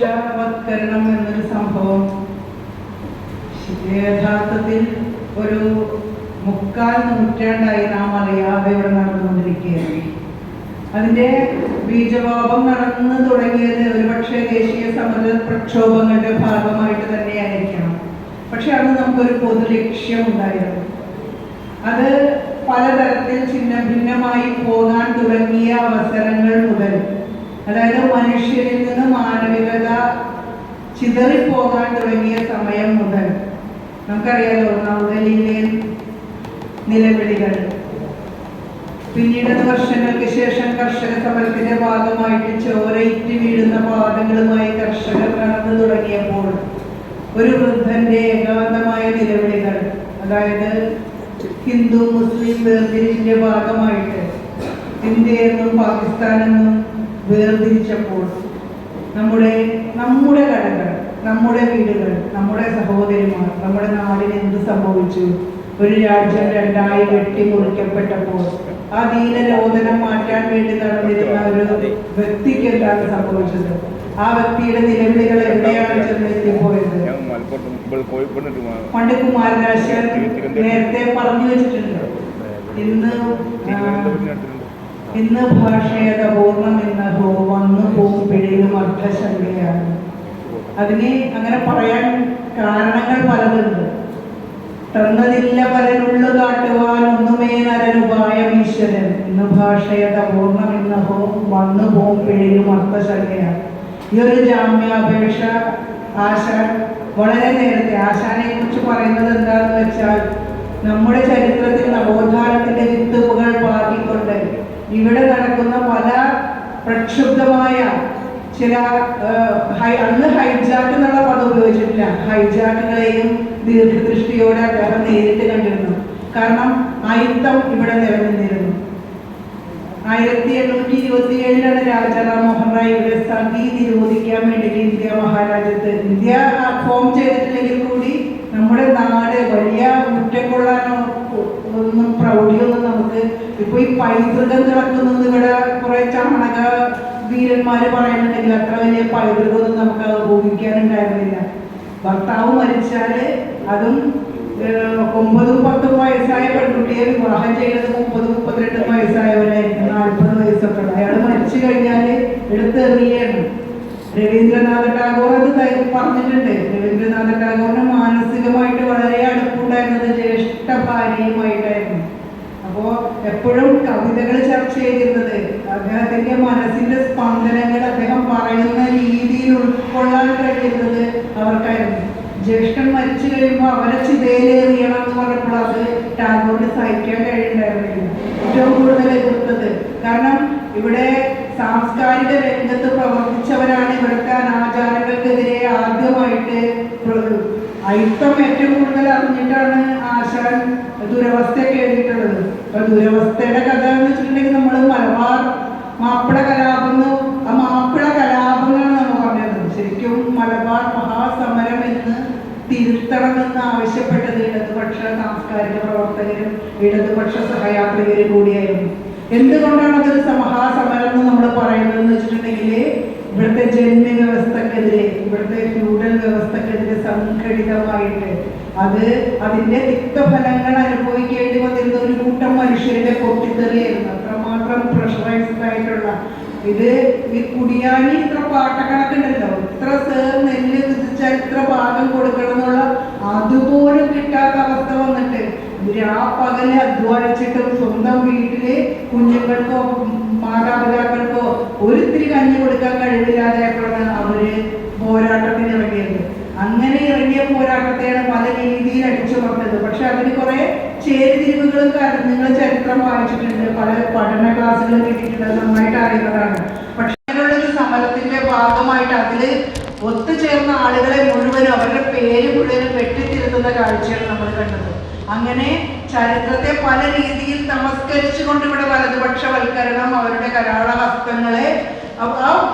പുരുഷവത്കരണം എന്നൊരു സംഭവം യഥാർത്ഥത്തിൽ ഒരു 3/4 നൂറ്റാണ്ടായി നാം അറിയാതെ ഇവിടെ നടന്നുകൊണ്ടിരിക്കുകയാണ്. അതിൻ്റെ ബീജവാപം നടന്നു തുടങ്ങിയത് ഒരുപക്ഷെ ദേശീയ സമര പ്രക്ഷോഭങ്ങളുടെ ഭാഗമായിട്ട് തന്നെയായിരിക്കണം. പക്ഷെ അന്ന് നമുക്കൊരു പൊതു ലക്ഷ്യം ഉണ്ടായിരുന്നു. അത് പലതരത്തിൽ ഛിന്ന ഭിന്നമായി പോകാൻ തുടങ്ങിയ അവസരങ്ങൾ മുതൽ, അതായത് മനുഷ്യരിൽ നിന്ന് മാനവികത ചിതറിപ്പോകാൻ തുടങ്ങിയ സമയം മുതൽ നമുക്കറിയാലോ നൗദലിലെ നിലവിളികൾ, പിന്നീട് വർഷങ്ങൾക്ക് ശേഷം കർഷക സമരത്തിന്റെ ഭാഗമായിട്ട് ചോരയിട്ട് വീഴുന്ന പാതകളുമായി കർഷകർ കടന്നു തുടങ്ങിയപ്പോൾ ഒരു വൃദ്ധന്റെ ഏകാന്തമായ നിലവിളികൾ, അതായത് ഹിന്ദു മുസ്ലിം വേർതിരിവിന്റെ ഭാഗമായിട്ട് ഇന്ത്യയെന്നും പാകിസ്ഥാനെന്നും വേർതിരിച്ചപ്പോൾ നമ്മുടെ കടകൾ, നമ്മുടെ വീടുകൾ, നമ്മുടെ സഹോദരിമാർ, നമ്മുടെ നാടിന് എന്ത് സംഭവിച്ചു? ഒരു രാജ്യം രണ്ടായി വെട്ടിമുറിക്കപ്പെട്ടപ്പോൾ ആ ദീനരോധനം മാറ്റാൻ വേണ്ടി നടന്നിരുന്ന ഒരു വ്യക്തിക്ക് എന്താണ് സംഭവിച്ചത്? ആ വ്യക്തിയുടെ നിലവിളികൾ എവിടെയാണ് ചെന്നെത്തിപ്പോയത്? പണ്ട് കുമാരനാശാൻ നേരത്തെ പറഞ്ഞു വെച്ചിട്ടുണ്ട്, ഇന്ന് ഭാഷയുടെ പൂർണ്ണമെന്നഹോ വന്നു പോകും പിഴയും അർത്ഥശങ്കയാണ്. അതിന് അങ്ങനെ പറയാൻ കാരണങ്ങൾ പലതുണ്ട്. തന്നതില്ല പലരുള്ളു കാട്ടുവാൻ ഒന്നുമേ നരനുപായം ഈശ്വരൻ. ഇന്ന് ഭാഷയുടെ പൂർണ്ണമെന്നഹോ വന്നു പോകും പിഴയും അർത്ഥശങ്കയാണ്. ഈ ഒരു ജാമ്യാപേക്ഷ ആശാൻ വളരെ നേരത്തെ, ആശാനെ കുറിച്ച് പറയുന്നത് എന്താണെന്ന് വെച്ചാൽ, നമ്മുടെ ചരിത്രത്തിൽ നവോത്ഥാനത്തിന്റെ വിത്തുകൾ പാകിക്കൊണ്ട് ഇവിടെ നടക്കുന്ന പല പ്രക്ഷുബ്ധമായ ചില അന്ന് ഹൈജാക്ക് എന്നുള്ള പദം ഉപയോഗിച്ചിട്ടില്ല, ഹൈജാക്കുകളെയും ദീർഘദൃഷ്ടിയോടെ അദ്ദേഹം നേരിട്ട് കണ്ടിരുന്നു. കാരണം അയിത്തം ഇവിടെ നിലനിന്നിരുന്നു. 1827 രാജാ റാംമോഹൻ റായ് ഇവിടെ സതി നിരോധിക്കാൻ വേണ്ടിയിട്ട് ഇന്ത്യ മഹാരാജ്യത്ത്, ഇന്ത്യ ഫോം ചെയ്തിട്ടില്ലെങ്കിൽ കൂടി നമ്മുടെ നാട് വലിയ കുറ്റക്കൊള്ളാനോ ഒന്നും പ്രൗഢിയൊന്നും നമുക്ക് ഇപ്പൊ ഈ പൈതൃകം തിളക്കുന്നത് ഇവിടെ കുറെ ചാണക വീരന്മാര് പറയുന്നുണ്ടെങ്കിൽ അത്ര വലിയ പൈതൃകമൊന്നും നമുക്ക് ഊഹിക്കാനുണ്ടായിരുന്നില്ല. ഭർത്താവ് മരിച്ചാല് അതും 9-10 വയസ്സായ പെൺകുട്ടിയെ വിവാഹം ചെയ്യുന്നത് 30-32 വയസ്സായവരായിരിക്കും, 40 വയസ്സൊക്കെ ഉള്ള. അയാൾ മരിച്ചു കഴിഞ്ഞാല് എടുത്തെറിയാണ്. രവീന്ദ്രനാഥ ടാഗോർ അത് പറഞ്ഞിട്ടുണ്ട്. രവീന്ദ്രനാഥ ടാഗോറിന് മാനസികമായിട്ട് വളരെ അടുപ്പുണ്ടായിരുന്നത് ജ്യേഷ്ഠ ഭാര്യയുമായിട്ടായിരുന്നു. അപ്പോ എപ്പോഴും കവിതകൾ ചർച്ച ചെയ്തിരുന്നത് അദ്ദേഹത്തിന്റെ മനസ്സിന്റെ സ്പന്ദനങ്ങൾ അദ്ദേഹം പറയുന്ന രീതിയിൽ ഉൾക്കൊള്ളാൻ കഴിയുന്നത് അവർക്കായിരുന്നു. ജ്യേഷ്ഠൻ മരിച്ചു കഴിയുമ്പോൾ അവരെ ചിതയിലേറിയണം എന്ന് പറഞ്ഞപ്പോൾ അത് ടാഗോറിന് സഹിക്കാൻ കഴിയുണ്ടായിരുന്നില്ല. ഏറ്റവും കൂടുതൽ എതിർത്തത്, കാരണം ഇവിടെ സാംസ്കാരിക രംഗത്ത് പ്രവർത്തിച്ചവരാണ് ഇവിടുത്തെ അനാചാരങ്ങൾക്കെതിരെ ആദ്യമായിട്ട് അയിത്തം ഏറ്റവും കൂടുതൽ അറിഞ്ഞിട്ടാണ് ആശാൻ ദുരവസ്ഥയൊക്കെ എഴുതിയിട്ടുള്ളത്. അപ്പൊ ദുരവസ്ഥയുടെ കഥ എന്ന് വെച്ചിട്ടുണ്ടെങ്കിൽ നമ്മൾ മലബാർ മാപ്പിള കലാപം, ആ മാപ്പിള കലാപങ്ങളാണ് നമ്മൾ പറഞ്ഞത്. ശരിക്കും മലബാർ മഹാസമരം എന്ന് തിരുത്തണമെന്ന് ആവശ്യപ്പെട്ടത് ഇടതുപക്ഷ സാംസ്കാരിക പ്രവർത്തകരും ഇടതുപക്ഷ സഹയാത്രികരും കൂടിയായിരുന്നു. എന്തുകൊണ്ടാണ് അതൊരു മഹാസമരം എന്ന് നമ്മൾ പറയുന്നതെന്ന് വെച്ചിട്ടുണ്ടെങ്കിൽ, ഇവിടുത്തെ ജന്മി വ്യവസ്ഥക്കെതിരെ, ഇവിടുത്തെ ഫ്യൂഡൽ വ്യവസ്ഥക്കെതിരെ സംഘടിതമായിട്ട് അതിന്റെ തിക്തഫലങ്ങൾ അനുഭവിക്കേണ്ടി വന്നിരുന്ന ഒരു കൂട്ടം മനുഷ്യരുടെ പൊട്ടിത്തെറിയായിരുന്നു. അത്രമാത്രം പ്രഷറൈസ്ഡ് ആയിട്ടുള്ള ഇത്. ഈ കുടിയാനി ഇത്ര പാട്ടക്കണക്കുണ്ടല്ലോ, ഇത്ര സേർ നെല്ല് വിധിച്ചാൽ ഇത്ര ഭാഗം കൊടുക്കണം എന്നുള്ള അതുപോലും കിട്ടാത്ത അവസ്ഥ വന്നിട്ട് പകല് അധ്വാനിച്ചിട്ടും സ്വന്തം വീട്ടില് കുഞ്ഞുങ്ങൾക്കോ മാതാപിതാക്കൾക്കോ ഒരിത്തിരി കഞ്ഞി കൊടുക്കാൻ കഴിവില്ലാതെയാണ് അവര് പോരാട്ടത്തിന് ഇറങ്ങിയത്. അങ്ങനെ ഇറങ്ങിയ പോരാട്ടത്തെയാണ് പല രീതിയിൽ അടിച്ചുമർത്തത്. പക്ഷെ അതിന് കുറെ ചേരിതിരിവുകളും കാരണം നിങ്ങൾ ചരിത്രം വായിച്ചിട്ടുണ്ട്, പല പഠന ക്ലാസ്സുകളും കിട്ടിയിട്ടുണ്ട്, നന്നായിട്ട് അറിയുന്നതാണ്. പക്ഷെ അങ്ങനെയുള്ളൊരു സമരത്തിന്റെ ഭാഗമായിട്ട് അതിൽ ഒത്തുചേർന്ന ആളുകളെ മുഴുവനും അവരുടെ പേര് മുഴുവനും വെട്ടിത്തിരുത്തുന്ന കാഴ്ചയാണ് നമ്മൾ കണ്ടത്. അങ്ങനെ ചരിത്രത്തെ പല രീതിയിൽ തമസ്കരിച്ചുകൊണ്ട് ഇവിടെ വലതുപക്ഷവൽക്കരണം അവരുടെ കരാളഹസ്തങ്ങളെ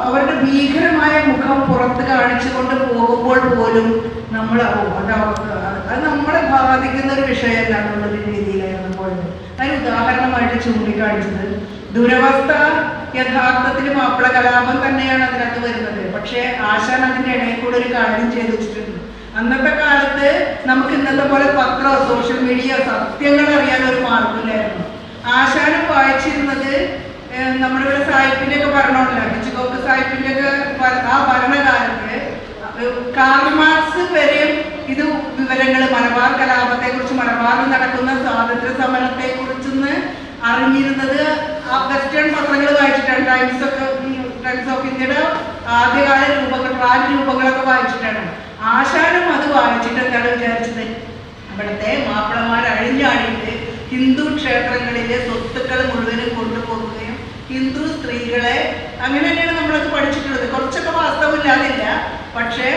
അവരുടെ ഭീകരമായ മുഖം പുറത്ത് കാണിച്ചുകൊണ്ട് പോകുമ്പോൾ പോലും നമ്മൾ അത് നമ്മളെ ബാധിക്കുന്ന ഒരു വിഷയമല്ല എന്നുള്ള രീതിയിലായിരുന്നു പോയത്. അതിന് ഉദാഹരണമായിട്ട് ചൂണ്ടിക്കാണിച്ചത് ദുരവസ്ഥ യഥാർത്ഥത്തിൽ മാപ്പിള കലാപം തന്നെയാണ് അതിനകത്ത് വരുന്നത്. പക്ഷേ ആശാൻ അതിൻ്റെ ഇടയിൽ കൂടെ ഒരു കാര്യം ചെയ്തു വെച്ചിട്ടുണ്ട്. അന്നത്തെ കാലത്ത് നമുക്ക് ഇന്നത്തെ പോലെ പത്രമോ സോഷ്യൽ മീഡിയ സത്യങ്ങൾ അറിയാൻ ഒരു മാർഗമില്ലായിരുന്നു. ആശാനം വായിച്ചിരുന്നത് നമ്മുടെ ഇവിടെ സാഹിബിന്റെ ഒക്കെ ഭരണമല്ല, ഹിച്ച്കോക്ക് സാഹിബിന്റെ ഒക്കെ ആ ഭരണകാലത്ത് കാർൽ മാർക്സ് വരെയും ഇത് വിവരങ്ങൾ മലബാർ കലാപത്തെ കുറിച്ച്, മലബാറിൽ നടക്കുന്ന സ്വാതന്ത്ര്യ സമരത്തെ കുറിച്ചെന്ന് അറിഞ്ഞിരുന്നത് ആ വെസ്റ്റേൺ പത്രങ്ങൾ വായിച്ചിട്ടാണ്. ടൈംസ് ഓഫ് ഇന്ത്യയുടെ ആദ്യകാല രൂപങ്ങൾ, റാലി രൂപങ്ങളൊക്കെ വായിച്ചിട്ടാണ്. ആശാനും അത് വായിച്ചിട്ട് എന്താണ് വിചാരിച്ചത്, ഇവിടുത്തെ മാപ്പിളമാർ അഴിഞ്ഞാടിയിട്ട് ഹിന്ദു ക്ഷേത്രങ്ങളിലെ സ്വത്തുക്കൾ മുഴുവനും കൊണ്ടുപോകുകയും ഹിന്ദു സ്ത്രീകളെ, അങ്ങനെ തന്നെയാണ് നമ്മളത് പഠിച്ചിട്ടുള്ളത്. കുറച്ചൊക്കെ വാസ്തവമില്ലാതില്ല, പക്ഷേ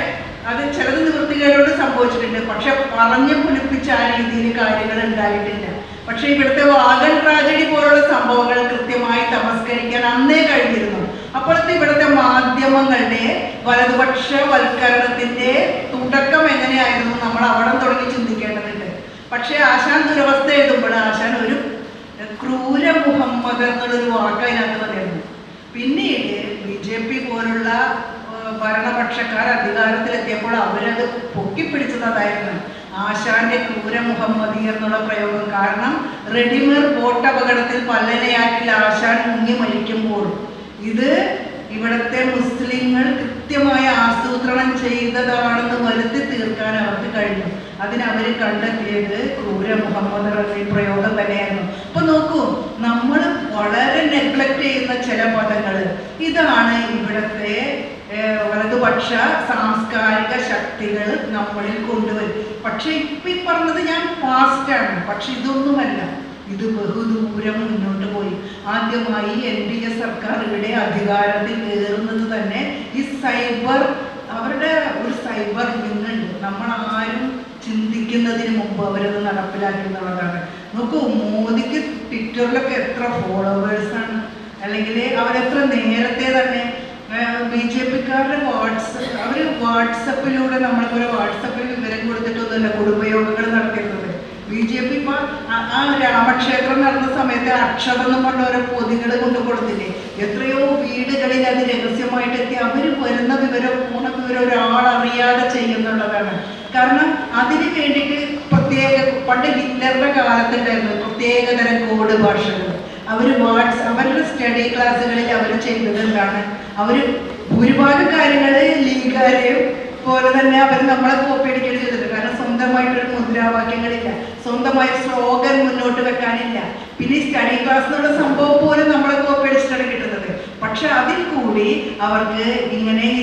അത് ചിലത് നിവൃത്തികേടോട് സംഭവിച്ചിട്ടുണ്ട്. പക്ഷെ പറഞ്ഞു പുലിപ്പിച്ച ആ രീതിയിൽ കാര്യങ്ങൾ ഉണ്ടായിട്ടില്ല. പക്ഷെ ഇവിടുത്തെ വാഗൺ ട്രാജഡി പോലുള്ള സംഭവങ്ങൾ കൃത്യമായി തമസ്കരിക്കാൻ അന്നേ കഴിഞ്ഞിരുന്നു. അപ്പോഴത്തെ ഇവിടുത്തെ മാധ്യമങ്ങളുടെ വലതുപക്ഷവൽക്കരണത്തിന്റെ തുടക്കം എങ്ങനെയായിരുന്നു നമ്മൾ അവിടെ തുടങ്ങി ചിന്തിക്കേണ്ടതുണ്ട്. പക്ഷെ ആശാൻ ദുരവസ്ഥ എഴുതുമ്പോൾ ആശാൻ ഒരു ക്രൂര മുഹമ്മദ് എന്നുള്ളൊരു വാക്ക് അതിനകത്ത് പറയുന്നു. പിന്നീട് BJP പോലുള്ള ഭരണപക്ഷക്കാർ അധികാരത്തിലെത്തിയപ്പോൾ അവരത് പൊക്കിപ്പിടിച്ചതായിരുന്നു ആശാന്റെ ക്രൂര മുഹമ്മദി എന്നുള്ള പ്രയോഗം. കാരണം റെഡിമേർ ബോട്ട് അപകടത്തിൽ പല്ലനയാറ്റിൽ ആശാൻ മുങ്ങി മരിക്കുമ്പോൾ ഇത് ഇവിടുത്തെ മുസ്ലിങ്ങൾ കൃത്യമായി ആസൂത്രണം ചെയ്തതാണെന്ന് വരുത്തി തീർക്കാൻ അവർക്ക് കഴിഞ്ഞു. അതിനവർ കണ്ടെത്തിയത് ക്രൂര മുഹമ്മദ് എന്ന പ്രയോഗം തന്നെയായിരുന്നു. അപ്പൊ നോക്കൂ, നമ്മൾ വളരെ നെഗ്ലക്ട് ചെയ്യുന്ന ചില പദങ്ങൾ ഇതാണ് ഇവിടുത്തെ വലതുപക്ഷ സാംസ്കാരിക ശക്തികൾ നമ്മളിൽ കൊണ്ടുവരും. പക്ഷെ ഇപ്പൊ ഈ പറഞ്ഞത് ഞാൻ ഫാസ്റ്റാണ്, പക്ഷെ ഇതൊന്നുമല്ല, ഇത് ബഹുദൂരം മുന്നോട്ട് പോയി. ആദ്യമായി NDA സർക്കാർ ഇവിടെ അധികാരത്തിൽ കയറുന്നത് തന്നെ ഈ സൈബർ, അവരുടെ ഒരു സൈബർ വിങ്ങുണ്ട്. നമ്മൾ ആരും ചിന്തിക്കുന്നതിന് മുമ്പ് അവരത് നടപ്പിലാക്കി എന്നുള്ളതാണ്. നോക്കൂ, മോദിക്ക് ട്വിറ്ററിലൊക്കെ എത്ര ഫോളോവേഴ്സാണ്, അല്ലെങ്കിൽ അവരെത്ര നേരത്തെ തന്നെ BJPക്കാരുടെ അവർ വാട്സപ്പിലൂടെ നമ്മളിപ്പോൾ വാട്സപ്പിൽ വിവരം കൊടുത്തിട്ടൊന്നുമല്ല കുടുംബയോഗങ്ങൾ നടത്തിയിരുന്നത്. BJP ഇപ്പൊ ആ രാമക്ഷേത്രം നടന്ന സമയത്ത് അക്ഷരം എന്ന് പറഞ്ഞ ഓരോ പൊതികൾ കൊണ്ടു കൊടുത്തില്ലേ, എത്രയോ വീടുകളിൽ അത് രഹസ്യമായിട്ട് എത്തി അവർ വരുന്ന വിവരം, പൂർണ്ണ വിവരം ഒരാളറിയാതെ ചെയ്യുന്നുള്ളതാണ്. കാരണം അതിന് വേണ്ടിയിട്ട് പ്രത്യേക, പണ്ട് ഹിറ്റ്ലറുടെ കാലത്തുണ്ടായിരുന്നു പ്രത്യേകതരം കോഡ് ഭാഷകൾ. അവരുടെ സ്റ്റഡി ക്ലാസ്സുകളിൽ അവർ ചെയ്തത് എന്താണ്, അവർ ഭൂരിഭാഗം കാര്യങ്ങൾ ലീഗാരെയും പോലെ തന്നെ അവർ നമ്മളെ കോപ്പി അടിക്കുകയാണ് ചെയ്തിട്ട്. കാരണം സ്വന്തമായിട്ടൊരു മുദ്രാവാക്യങ്ങളില്ല, സ്വന്തമായി സ്ലോഗൻ മുന്നോട്ട് വെക്കാനില്ല. പിന്നെ ഈ സ്റ്റഡി ക്ലാസ് എന്നുള്ള സംഭവം പോലും നമ്മളെ കോപ്പി അടിച്ചിട്ടാണ് കിട്ടുന്നത്. പക്ഷെ അതിൽ കൂടി അവർക്ക് ഇങ്ങനെ ഈ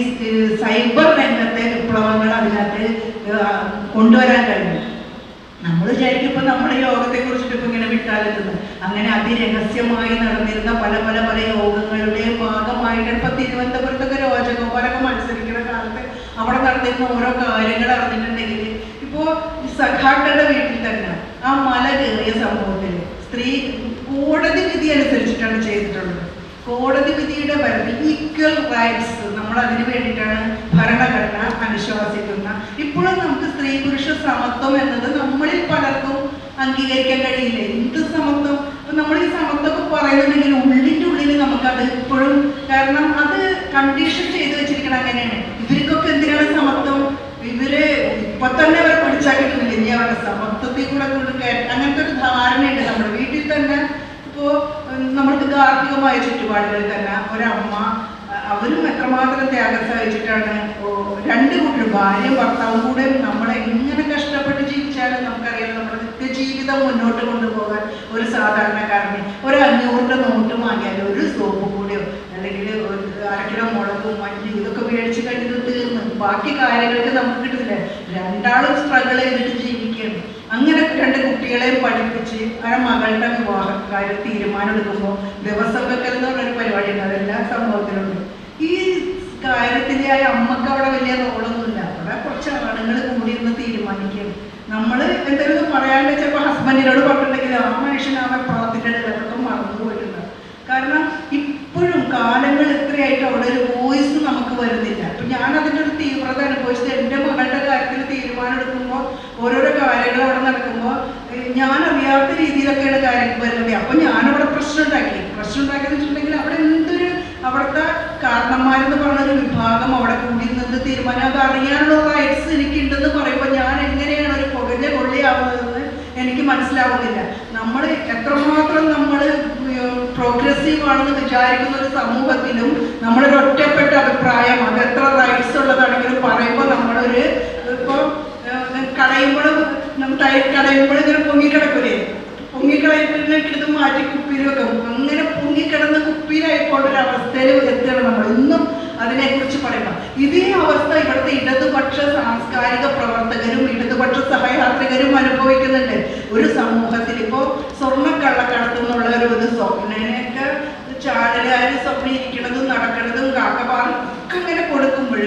സൈബർ രംഗത്തെ വിപ്ലവങ്ങൾ അതിനകത്ത് കൊണ്ടുവരാൻ കഴിഞ്ഞു. നമ്മൾ വിചാരിക്കും ഇപ്പൊ നമ്മുടെ യോഗത്തെ കുറിച്ചിട്ട് ഇപ്പൊ ഇങ്ങനെ വിട്ടാലെത്തുന്നു. അങ്ങനെ അതിരഹസ്യമായി നടന്നിരുന്ന പല പല പല യോഗങ്ങളുടെയും ഭാഗമായിട്ട് ഇപ്പൊ തിരുവനന്തപുരത്തൊക്കെ രാജഗോപാലൊക്കെ മത്സരിക്കുന്ന കാലത്ത് അവിടെ നടന്നിരുന്ന ഓരോ കാര്യങ്ങൾ അറിഞ്ഞിട്ടുണ്ടെങ്കിൽ, ഇപ്പോ സഖാക്കളുടെ വീട്ടിൽ തന്നെ ആ മല കയറിയ സംഭവത്തിൽ സ്ത്രീ കോടതി വിധി അനുസരിച്ചിട്ടാണ് ചെയ്തിട്ടുള്ളത്. കോടതി വിധിയുടെ പരിധി ഈക്വൽ റൈറ്റ്സ്, നമ്മൾ അതിന് വേണ്ടിയിട്ടാണ് ഭരണഘടന അനുശാസിക്കുന്ന. ഇപ്പോഴും നമുക്ക് സ്ത്രീ പുരുഷ സമത്വം എന്നത് നമ്മളിൽ പലർക്കും അംഗീകരിക്കാൻ കഴിയില്ല. എന്ത് സമത്വം, നമ്മൾ ഈ സമത്വമൊക്കെ പറയുന്നുണ്ടെങ്കിൽ ഉള്ളിൻ്റെ ഉള്ളിൽ നമുക്കത് ഇപ്പോഴും, കാരണം അത് കണ്ടീഷൻ ചെയ്ത് വെച്ചിരിക്കണം. അങ്ങനെയാണ് ഇവർക്കൊക്കെ എന്തിനാണ് സമത്വം, ഇവര് ഇപ്പൊ തന്നെ അവരെ പിടിച്ചാൽ കിട്ടുന്നില്ല, ഇനി അവരുടെ സമത്വത്തിൽ കൂടെ അങ്ങനത്തെ ഒരു ധാരണയുണ്ട് നമ്മുടെ വീട്ടിൽ തന്നെ. ഇപ്പോൾ നമ്മൾക്ക് ഗാർഹികമായ ചുറ്റുപാടുകളിൽ തന്നെ ഒരമ്മ, അവരും എത്രമാത്രം ത്യാഗം സഹിച്ചിട്ടാണ് രണ്ട് കൂട്ടരും, ഭാര്യയും ഭർത്താവും കൂടെ നമ്മൾ എങ്ങനെ കഷ്ടപ്പെട്ട് ജീവിച്ചാലും നമുക്കറിയാം നമ്മുടെ നിത്യജീവിതം മുന്നോട്ട് കൊണ്ടുപോകാൻ ഒരു സാധാരണക്കാരന് ഒരു 500 നോട്ട് വാങ്ങിയാലും ഒരു സോപ്പ് കൂടിയോ അല്ലെങ്കിൽ ഒരു 1/2 കിലോ മുളകും മഞ്ഞളും ഇതൊക്കെ മേടിച്ച് കഴിഞ്ഞിട്ട് തീർന്ന് ബാക്കി കാര്യങ്ങൾക്ക് നമുക്ക് കിട്ടുന്നില്ല. രണ്ടാളും സ്ട്രഗിൾ ചെയ്തിട്ട് ജീവിക്കുകയാണ്. അങ്ങനെ 2 കുട്ടികളെയും പഠിപ്പിച്ച് ആ മകളുടെ വിവാഹ കാര്യം തീരുമാനം എടുക്കുമ്പോൾ ദിവസം വെക്കൽ എന്ന് പറഞ്ഞൊരു പരിപാടി ഉണ്ട്, അതെല്ലാ സംഭവത്തിലുണ്ട്. ഈ കാര്യത്തിൻ്റെ ആ അമ്മക്ക് അവിടെ വലിയ റോളൊന്നുമില്ല, അവിടെ കുറച്ച് ആളുകൾ കൂടിയിരുന്ന് തീരുമാനിക്കുകയാണ്. നമ്മൾ എന്തെങ്കിലും പറയാണ്ട് ചിലപ്പോൾ ഹസ്ബൻഡിനോട് പറഞ്ഞിട്ടുണ്ടെങ്കിൽ ആ മനുഷ്യൻ ആ വെപ്രാളത്തിൻ്റെ ഇടയിലൊക്കെ മറന്നു പോയിട്ടുണ്ട്. കാരണം ഇപ്പോഴും കാലങ്ങൾ എത്രയായിട്ട് അവിടെ ഒരു വോയിസ് നമുക്ക് വരുന്നില്ല. അപ്പം ഞാനതിൻ്റെ ഒരു തീവ്രത അനുഭവിച്ചത് എൻ്റെ മകളുടെ കാര്യത്തിൽ തീരുമാനം എടുക്കുമ്പോൾ ഓരോരോ കാര്യങ്ങൾ അവിടെ നടക്കുമ്പോൾ ഞാൻ അറിയാത്ത രീതിയിലൊക്കെയാണ് കാര്യങ്ങൾ വരുന്നത്. അപ്പം ഞാനവിടെ പ്രശ്നം ഉണ്ടാക്കിയെന്ന് വെച്ചിട്ടുണ്ടെങ്കിൽ അവിടെ എന്തൊരു അവിടുത്തെ കാരണന്മാരെന്ന് പറഞ്ഞൊരു വിഭാഗം അവിടെ കൂടി നിന്ന് തീരുമാനം അത് അറിയാനുള്ള റൈറ്റ്സ് എനിക്കുണ്ടെന്ന് പറയുമ്പോൾ ഞാൻ എങ്ങനെയാണ് ഒരു പുകഞ്ഞ കൊള്ളിയാവുന്നതെന്ന് എനിക്ക് മനസ്സിലാവുന്നില്ല. നമ്മൾ എത്രമാത്രം നമ്മൾ പ്രോഗ്രസീവ് ആണെന്ന് വിചാരിക്കുന്ന ഒരു സമൂഹത്തിലും നമ്മളൊരു ഒറ്റപ്പെട്ട അഭിപ്രായം അത് എത്ര റൈറ്റ്സ് ഉള്ളതാണെങ്കിലും പറയുമ്പോൾ നമ്മളൊരു ഇപ്പോൾ കടയുമ്പോഴും കടയുമ്പോഴും ഇങ്ങനെ പൊങ്ങിക്കിടക്കൂലേ, പൊങ്ങിക്കിടക്കിട്ട് മാറ്റി കുപ്പിയിൽ വെക്കും. അങ്ങനെ പൊങ്ങിക്കിടന്ന് കുപ്പിയിലായിക്കൊണ്ടൊരു അവസ്ഥയിൽ എത്തുകയാണ് നമ്മൾ ഇന്നും അതിനെക്കുറിച്ച് പറയുമ്പോൾ. ഇതേ അവസ്ഥ ഇവിടുത്തെ ഇടതുപക്ഷ സാംസ്കാരിക പ്രവർത്തകരും ഇടതുപക്ഷ സഹയാത്രികരും അനുഭവിക്കുന്നുണ്ട്. ഒരു സമൂഹത്തിൽ ഇപ്പോൾ സ്വർണ്ണക്കള്ളക്കടത്ത് എന്നുള്ള ഒരു സ്വപ്നനെയൊക്കെ ചാനലുകാർ സ്വപ്നിരിക്കണതും നടക്കണതും കാക്കപാറും ഒക്കെ ഇങ്ങനെ കൊടുക്കുമ്പോൾ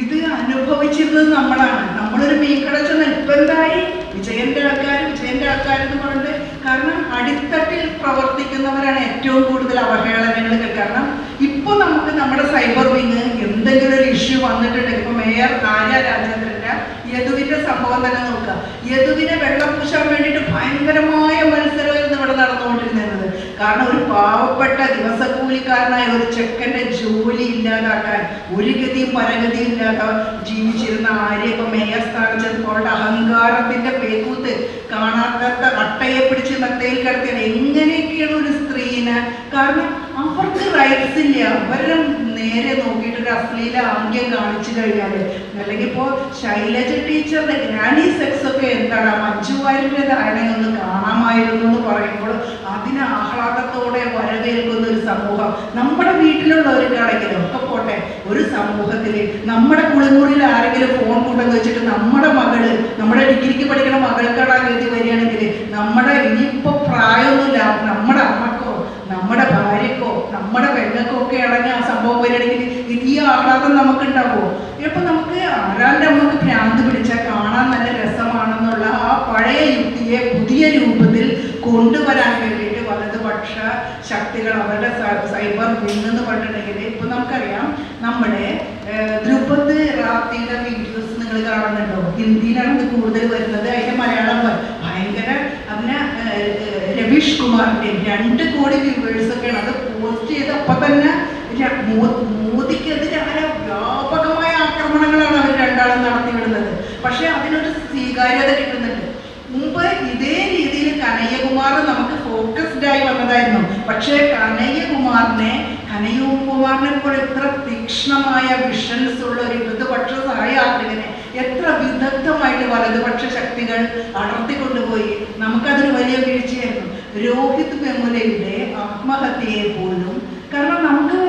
ഇത് അനുഭവിച്ചിരുന്നത് നമ്മളാണ്. നമ്മളൊരു മീൻകടച്ച നെൽപ്പന്തായി വിജയന്റെ ആൾക്കാരെന്ന് പറഞ്ഞിട്ട്, കാരണം അടിത്തട്ടിൽ പ്രവർത്തിക്കുന്നവരാണ് ഏറ്റവും കൂടുതൽ അവഹേളനങ്ങൾ. കാരണം ഇപ്പൊ നമുക്ക് നമ്മുടെ സൈബർ വിങ് എന്തെങ്കിലും ഒരു ഇഷ്യൂ വന്നിട്ടുണ്ടെങ്കിൽ, ഇപ്പൊ മേയർ ആര്യ രാജേന്ദ്രന്റെ യദുവിന്റെ സംഭവം തന്നെ നോക്കുക. യദുവിനെ വെള്ളം പൂശാൻ വേണ്ടിയിട്ട് ഭയങ്കരമായ മത്സരമായിരുന്നു ഇവിടെ നടന്നുകൊണ്ടിരുന്നത്. കാരണം ഒരു പാവപ്പെട്ട ദിവസക്കൂലിക്കാരനായ ഒരു ചെക്കൻ്റെ ജോലി ഇല്ലാതാക്കാൻ, ഒരു ഗതിയും പരഗതിയും ഇല്ലാതെ ജീവിച്ചിരുന്ന ആര്യ ഇപ്പൊ മേയർ സ്ഥാനം ചെന്നപ്പോൾ അഹങ്കാരത്തിന്റെ പേക്കൂത്ത് കാണാത്ത അട്ടയെ പിടിച്ച് മെത്തയിൽ കിടത്തിയാണ്. എങ്ങനെയൊക്കെയാണ് ഒരു സ്ത്രീനെ, കാരണം അവർക്ക് റൈറ്റ്സ് ഇല്ല. അവരെ നേരെ നോക്കിയിട്ട് ഒരു അശ്ലീല ആംഗ്യം കാണിച്ചു കഴിഞ്ഞാൽ, അല്ലെങ്കിൽ ഇപ്പോൾ ശൈലജ ടീച്ചറുടെ ഗ്രാനി സെക്സ് ഒക്കെ എന്താണ് മഞ്ജു വാര്യരുടെ ഒന്ന് കാണാമായിരുന്നു എന്ന് പറയുമ്പോൾ അതിന് ആഹ്ലാദത്തോടെ വരവേൽക്കുന്ന ഒരു സമൂഹം നമ്മുടെ വീട്ടിലുള്ളവർക്കാണെങ്കിലും ഒക്കെ പോട്ടെ, ഒരു സമൂഹത്തിൽ നമ്മുടെ കുളിമുറിയിൽ ആരെങ്കിലും ഫോൺ കൊണ്ടെന്ന് വെച്ചിട്ട് നമ്മുടെ മകള്, നമ്മുടെ ഡിഗ്രിക്ക് പഠിക്കുന്ന മകൾക്കടാ ഗതി വരികയാണെങ്കിൽ, നമ്മുടെ ഇനിയിപ്പോൾ പ്രായമൊന്നുമില്ല നമ്മുടെ അമ്മക്കോ നമ്മുടെ ഭാര്യക്കോ നമ്മുടെ പെണ്ണക്കോ ഒക്കെ അടങ്ങി ആ സംഭവം വരികയാണെങ്കിൽ ഈ ആഹ്ലാദം നമുക്കുണ്ടാവുമോ? ഇപ്പം നമുക്ക് ആരാൻ്റെ അമ്മക്ക് ഭ്രാന്ത് പിടിച്ചാൽ കാണാൻ നല്ല രസമാണെന്നുള്ള ആ പഴയ യുക്തിയെ പുതിയ രൂപത്തിൽ കൊണ്ടുവരാൻ വേണ്ടിയിട്ട് വലതുപക്ഷ ശക്തികൾ അവരുടെ സൈബർ വിങ് എന്ന് പറഞ്ഞിട്ടുണ്ടെങ്കിൽ, ഇപ്പം നമുക്കറിയാം നമ്മുടെ ധ്രുപദ് റാത്തിയുടെ വീഡിയോസ് നിങ്ങൾ കാണുന്നുണ്ടോ? ഹിന്ദിയിലാണ് ഇത് കൂടുതൽ വരുന്നത്. അതിൻ്റെ മലയാളം ഭയങ്കര അതിന് രവീഷ് കുമാറിൻ്റെ 2 കോടി വ്യൂവേഴ്സൊക്കെയാണ്. അത് പോസ്റ്റ് ചെയ്ത് അപ്പം തന്നെ മോദിക്കെതിരായ വ്യാപകമായ ആക്രമണങ്ങളാണ് അവർ രണ്ടാളും നടത്തിവിടുന്നത്. പക്ഷെ അതിനൊരു സ്വീകാര്യത കിട്ടുന്നുണ്ട്. മുമ്പ് ഇതേ രീതിയിൽ കനയ്യകുമാർ നമുക്ക് ഫോക്കസ്ഡായി വന്നതായിരുന്നു. പക്ഷേ കനയ്യകുമാറിനെ പോലെ എത്ര തീക്ഷ്ണമായ വിഷൻസ് ഉള്ള ഒരു ഇടതുപക്ഷ സഹയാത്രികനെ എത്ര വിദഗ്ധമായിട്ട് വലതുപക്ഷ ശക്തികൾ അടർത്തിക്കൊണ്ടുപോയി. നമുക്കതൊരു വലിയ വീഴ്ചയായിരുന്നു. രോഹിത് വെമുലയുടെ ആത്മഹത്യയെ പോലും, കാരണം നമുക്ക്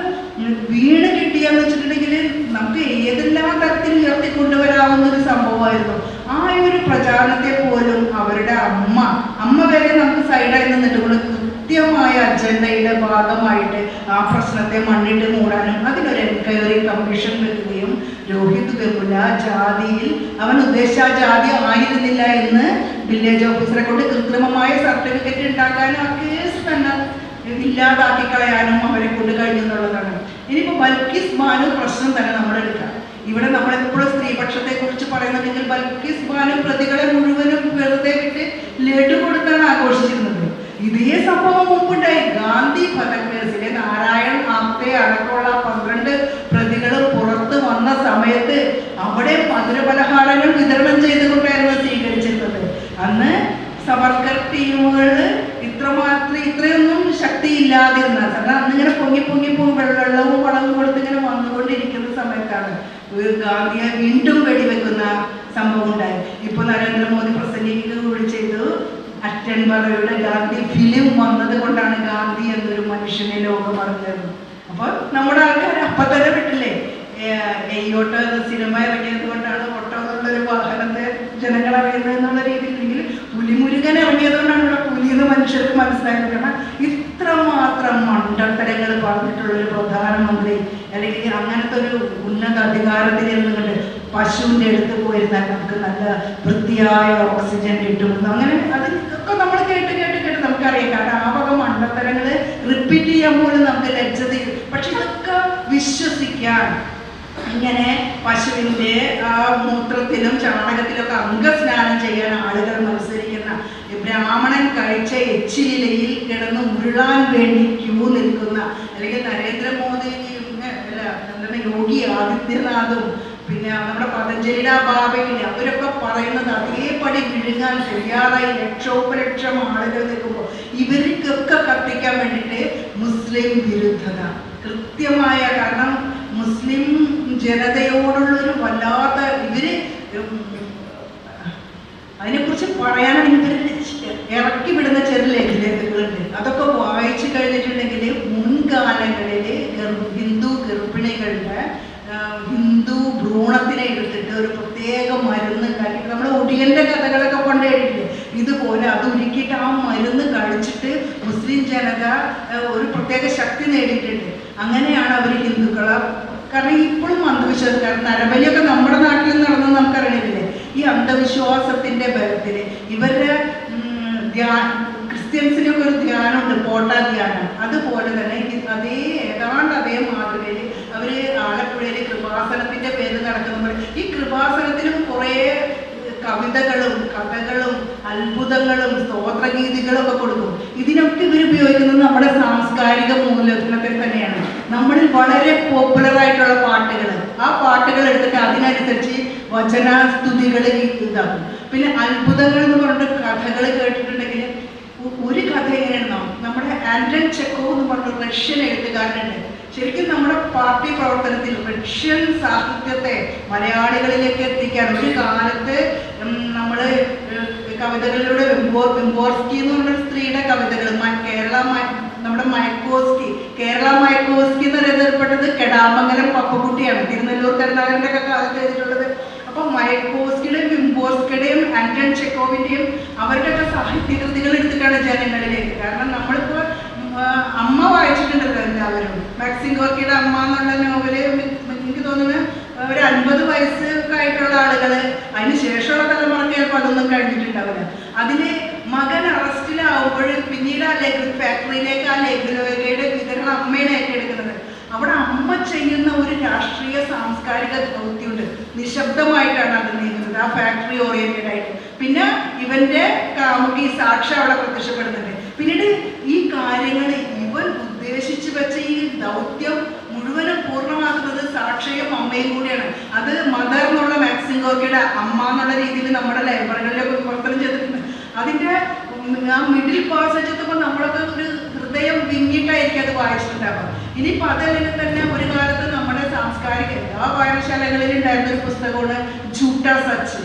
വീണ് കിട്ടിയെന്ന് വെച്ചിട്ടുണ്ടെങ്കിൽ നമുക്ക് ഏതെല്ലാം തരത്തിൽ ഉയർത്തിക്കൊണ്ടുവരാവുന്ന ഒരു സംഭവമായിരുന്നു. ആ ഒരു പ്രചാരണത്തെ പോലും അവരുടെ അമ്മ വരെ നമുക്ക് സൈഡായി നിന്നിട്ട് കൃത്യമായ അജണ്ടയുടെ ഭാഗമായിട്ട് ആ പ്രശ്നത്തെ മണ്ണിട്ട് മൂടാനും അതിനൊരു എൻക്വയറി കമ്മീഷൻ വെക്കുകയും രോഹിത് വെമുല ജാതിയിൽ അവൻ ഉദ്ദേശിച്ച ജാതി ആയിരുന്നില്ല എന്ന് വില്ലേജ് ഓഫീസറെ കൊണ്ട് കൃത്രിമമായ സർട്ടിഫിക്കറ്റ് ഉണ്ടാക്കാനും ആ കേസ് തന്നെ ഇല്ലാതാക്കി കളയാനും അവരെ കൊണ്ട് കഴിഞ്ഞെന്നുള്ളതാണ്. ഇനിയിപ്പോൾ ബൽക്കിസ് ബാനു പ്രശ്നം തന്നെ നമ്മളെടുക്കാം. ഇവിടെ നമ്മളെപ്പോഴും സ്ത്രീപക്ഷത്തെ കുറിച്ച് പറയുന്നുണ്ടെങ്കിൽ ബൽക്കിസ് ബാനു പ്രതികളെ മുഴുവനും വെറുതെ വിട്ട് ലഡു കൊടുത്താണ് ആഘോഷിച്ചിരുന്നത്. ഇതേ സംഭവം മുമ്പുണ്ടായി. ഗാന്ധി വധക്കേസിലെ നാരായൺ ആപ്തെ അടക്കമുള്ള 12 പ്രതികൾ പുറത്ത് വന്ന സമയത്ത് അവിടെ മധുരപലഹാരങ്ങൾ വിതരണം ചെയ്തുകൊണ്ടായിരുന്നു സ്വീകരിച്ചിരുന്നത്. അന്ന് സവർക്കർ ടീമുകൾ ഇത്രയൊന്നും ശക്തിയില്ലാതിരുന്ന, കാരണം അന്നിങ്ങനെ പൊങ്ങി വെള്ളവും വളവും കൊടുത്ത് ഇങ്ങനെ വന്നുകൊണ്ടിരിക്കുന്ന സമയത്താണ് ഗാന്ധിയെ വീണ്ടും വെടിവെക്കുന്ന സംഭവം ഉണ്ടായി. ഇപ്പോൾ നരേന്ദ്രമോദി പ്രസംഗിക്കുക കൂടി ചെയ്തു. അറ്റൻബറോയുടെ ഗാന്ധി ഫിലിം വന്നത് കൊണ്ടാണ് ഗാന്ധി എന്നൊരു മനുഷ്യനെ ലോകം അറിഞ്ഞത്. അപ്പോൾ നമ്മുടെ ആൾക്കാർ അപ്പം തന്നെ വിട്ടില്ലേ, എയ്യോട്ടോ എന്ന സിനിമ ഇറങ്ങിയത് കൊണ്ടാണ് ഓട്ടോ എന്നുള്ളൊരു വാഹനത്തെ ജനങ്ങൾ അറിയുന്നത് എന്നുള്ള രീതിയിലെങ്കിൽ പുലിമുരുകൻ ഇറങ്ങിയത് കൊണ്ടാണ് ഇവിടെ പുലിയെന്ന് മനുഷ്യർക്ക് മനസ്സിലായത്. കാരണം ഇത്രമാത്രം മണ്ടത്തരങ്ങൾ പറഞ്ഞിട്ടുള്ളൊരു പ്രധാനമന്ത്രി അല്ലെങ്കിൽ അങ്ങനത്തെ ഒരു ഉന്നത അധികാരത്തിൽ ഇരുന്നുകൊണ്ട് പശുവിൻ്റെ അടുത്ത് പോയിരുന്നാൽ നമുക്ക് നല്ല വൃത്തിയായ ഓക്സിജൻ കിട്ടും. അങ്ങനെ അതൊക്കെ നമ്മൾ കേട്ട് നമുക്കറിയാം. കാരണം ആ വക മണ്ടത്തരങ്ങൾ റിപ്പീറ്റ് ചെയ്യാൻ പോലും നമുക്ക് ലജ്ജ തീരും. പക്ഷെ ഇതൊക്കെ വിശ്വസിക്കാൻ, ഇങ്ങനെ പശുവിൻ്റെ ആ മൂത്രത്തിലും ചാണകത്തിലൊക്കെ അംഗസ്നാനം ചെയ്യാൻ ആളുകൾ മത്സരിക്കുന്ന ബ്രാഹ്മണൻ കഴിച്ച എച്ചിലയിൽ കിടന്ന് ഉരുളാൻ വേണ്ടി ക്യൂ നിൽക്കുന്ന, അല്ലെങ്കിൽ നരേന്ദ്രമോദിയും അല്ല എന്താണ് യോഗി ആദിത്യനാഥും പിന്നെ നമ്മുടെ പതഞ്ജലിയുടെ ബാബയില്ല, അവരൊക്കെ പറയുന്നത് അതേപടി വിഴുങ്ങാൻ തയ്യാറായി ലക്ഷോപലക്ഷം ആളുകൾ നിൽക്കുമ്പോൾ ഇവർക്കൊക്കെ കത്തിക്കാൻ വേണ്ടിയിട്ട് മുസ്ലിം വിരുദ്ധത കൃത്യമായ, കാരണം മുസ്ലിം ജനതയോടുള്ളൊരു വല്ലാത്ത ഇവര് അതിനെക്കുറിച്ച് പറയാനാണെങ്കിൽ ഇറക്കി വിടുന്ന ചെറു ലേഖനങ്ങളുണ്ട്. അതൊക്കെ വായിച്ചു കഴിഞ്ഞിട്ടുണ്ടെങ്കിൽ മുൻകാലങ്ങളിൽ ഹിന്ദു ഗർഭിണികളുടെ ഹിന്ദു ഭ്രൂണത്തിനെ എടുത്തിട്ട് ഒരു പ്രത്യേക മരുന്ന് ഉണ്ടാക്കി, നമ്മൾ ഒടിയൻ്റെ കഥകളൊക്കെ കൊണ്ടേടില്ലേ, ഇതുപോലെ അത് ഉരുക്കിയിട്ട് ആ മരുന്ന് കഴിച്ചിട്ട് മുസ്ലിം ജനത ഒരു പ്രത്യേക ശക്തി നേടിയിട്ടുണ്ട്. അങ്ങനെയാണ് അവർ ഹിന്ദുക്കളെ, കാരണം ഇപ്പോഴും അന്ധവിശ്വാസം, കാരണം നരബലിയൊക്കെ നമ്മുടെ നാട്ടിൽ നടന്നത് നമുക്കറിയണില്ലേ. ഈ അന്ധവിശ്വാസത്തിൻ്റെ ബലത്തിൽ ഇവരുടെ ക്രിസ്ത്യൻസിനൊക്കെ ഒരു ധ്യാനമുണ്ട്, പോട്ട ധ്യാനം. അതുപോലെ തന്നെ ഏതാണ്ട് അതേ മാതൃകയിൽ അവർ ആലപ്പുഴയിൽ കൃപാസനത്തിൻ്റെ പേര് നടക്കുന്ന, ഈ കൃപാസനത്തിലും കുറേ കവിതകളും കഥകളും അത്ഭുതങ്ങളും സ്തോത്രഗീതികളും ഒക്കെ കൊടുക്കും. ഇതിനൊക്കെ ഇവർ ഉപയോഗിക്കുന്നത് നമ്മുടെ സാംസ്കാരിക മൂലധനത്തിൽ തന്നെയാണ്. നമ്മളിൽ വളരെ പോപ്പുലറായിട്ടുള്ള പാട്ടുകൾ, ആ പാട്ടുകൾ എടുത്തിട്ട് അതിനനുസരിച്ച് വചനസ്തുതികൾ ഇതാക്കും. പിന്നെ അത്ഭുതങ്ങൾ എന്ന് പറഞ്ഞിട്ട് കഥകൾ കേട്ടിട്ടുണ്ടെങ്കിൽ ഒരു കഥ എങ്ങനെയാണോ, നമ്മുടെ ആൻഡ്രൻ ചെക്കോവ് എന്ന് പറഞ്ഞ റഷ്യൻ എഴുത്തുകാരനുണ്ട്. ശരിക്കും നമ്മുടെ പാർട്ടി പ്രവർത്തനത്തിൽ റഷ്യൻ സാഹിത്യത്തെ മലയാളികളിലേക്ക് എത്തിക്കാൻ ഒരു കാലത്ത് നമ്മൾ കവിതകളിലൂടെ വെമ്പോർസ്കി എന്ന് പറഞ്ഞ സ്ത്രീയുടെ കവിതകൾ, നമ്മുടെ കേരള മയക്കോസ്കി എന്ന് അറിയപ്പെട്ടത് കെടാമംഗലം പപ്പക്കുട്ടിയാണ്, തിരുനെല്ലൂർ കരുണാകരൻ്റെ ഒക്കെ കാലത്ത് എഴുതിയിട്ടുള്ളത്. അപ്പോൾ മയക്കോസ്കിയുടെയും വിംബോർസ്കിയുടെയും ആൻഡ്രൻ ചെക്കോവിൻ്റെയും അവരുടെയൊക്കെ സാഹിത്യകൃതികൾ എടുത്തിട്ടാണ് ജനങ്ങളിലേക്ക്. കാരണം നമ്മളിപ്പോൾ അമ്മ വായിച്ചിട്ടുണ്ടല്ലോ എല്ലാവരും, മാക്സിം ഗോർക്കിയുടെ അമ്മ എന്നുള്ള നോവല് എനിക്ക് തോന്നുന്നു ഒരു 50 വയസ്സൊക്കെ ആയിട്ടുള്ള ആളുകൾ, അതിന് ശേഷമുള്ള തലമുറക്ക് ചിലപ്പോൾ അതൊന്നും കഴിഞ്ഞിട്ടുണ്ടാവില്ല. അതിൽ മകൻ അറസ്റ്റിലാവുമ്പോൾ പിന്നീട് ആ ഫാക്ടറിയിലേക്ക് ആ ലഘുലേഖയുടെ വിതരണം അമ്മയാണ് ഏറ്റെടുക്കുന്നത്. അവിടെ അമ്മ ചെയ്യുന്ന ഒരു രാഷ്ട്രീയ സാംസ്കാരിക ദൗത്യമുണ്ട്, നിശബ്ദമായിട്ടാണ് അത് നീങ്ങുന്നത്, ആ ഫാക്ടറി ഓറിയന്റഡ് ആയിട്ട്. പിന്നെ ഇവന്റെ കാമുകി സാക്ഷി അവിടെ പ്രത്യക്ഷപ്പെടുന്നുണ്ട്. പിന്നീട് ഈ കാര്യങ്ങൾ ഇവൻ ഉദ്ദേശിച്ചു വെച്ച ഈ ദൗത്യം മുഴുവനും പൂർണ്ണമാക്കുന്നത് സാക്ഷിയും അമ്മയും കൂടിയാണ്. അത് മദർ എന്നുള്ള മാക്സിം ഗോർക്കിയുടെ അമ്മ എന്നുള്ള രീതിയിൽ നമ്മുടെ ലൈബ്രറികളിലൊക്കെ പ്രവർത്തനം ചെയ്തിട്ടുണ്ട്. അതിൻ്റെ ആ മിഡിൽ പാസേജ് എത്തുമ്പോൾ നമ്മളൊക്കെ ഒരു ഹൃദയം വിങ്ങിയിട്ടായിരിക്കും അത് വായിച്ചിട്ടുണ്ടാവുക. ഇനിയിപ്പോൾ അതല്ലെങ്കിൽ തന്നെ ഒരു കാലത്ത് നമ്മുടെ സാംസ്കാരിക എല്ലാ വായനശാലകളിലും ഉണ്ടായിരുന്ന ഒരു പുസ്തകമാണ് ഝൂട്ടാ സച്ച്,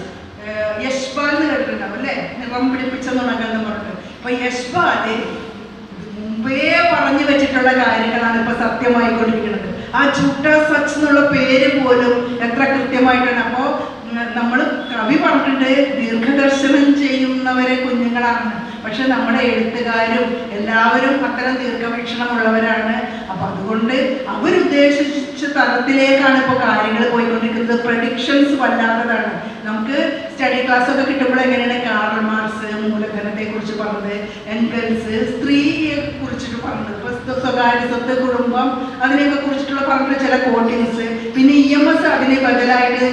യശ്പാൽ എന്ന് കേട്ടിട്ടുണ്ടാവും അല്ലേ, നിറം പിടിപ്പിച്ച നുണകൾ എന്ന് പറഞ്ഞിട്ട്. അപ്പൊ യശ്പാല് മുമ്പേ പറഞ്ഞു വെച്ചിട്ടുള്ള കാര്യങ്ങളാണ് ഇപ്പൊ സത്യമായിക്കൊണ്ടിരിക്കുന്നത്. ആ ഝൂട്ടാ സച്ച് എന്നുള്ള പേര് പോലും എത്ര കൃത്യമായിട്ടാണ്. അപ്പോൾ നമ്മൾ കവി പറഞ്ഞിട്ട് ദീർഘദർശനം ചെയ്യുന്നവരെ കുഞ്ഞുങ്ങളാണ്, പക്ഷെ നമ്മുടെ എഴുത്തുകാരും എല്ലാവരും അത്തരം ദീർഘവീക്ഷണമുള്ളവരാണ്. അപ്പം അതുകൊണ്ട് അവരുദ്ദേശിച്ച തലത്തിലേക്കാണ് ഇപ്പോൾ കാര്യങ്ങൾ പോയിക്കൊണ്ടിരിക്കുന്നത്. പ്രഡിക്ഷൻസ് വല്ലാത്തതാണ്. നമുക്ക് സ്റ്റഡി ക്ലാസ് ഒക്കെ കിട്ടുമ്പോൾ എങ്ങനെയാണ് കാർൽ മാർക്സ് മൂലധനത്തെ കുറിച്ച് പറഞ്ഞത്, എൻഗൽസ് സ്ത്രീയെ കുറിച്ചിട്ട് പറഞ്ഞത്, ഇപ്പോൾ സ്വകാര്യ സ്വത്ത് കുടുംബം അതിനെയൊക്കെ കുറിച്ചിട്ടുള്ള പറഞ്ഞിട്ട് ചില കോട്ടിങ്സ്, പിന്നെ EMS അതിന് ബദലായിട്ട്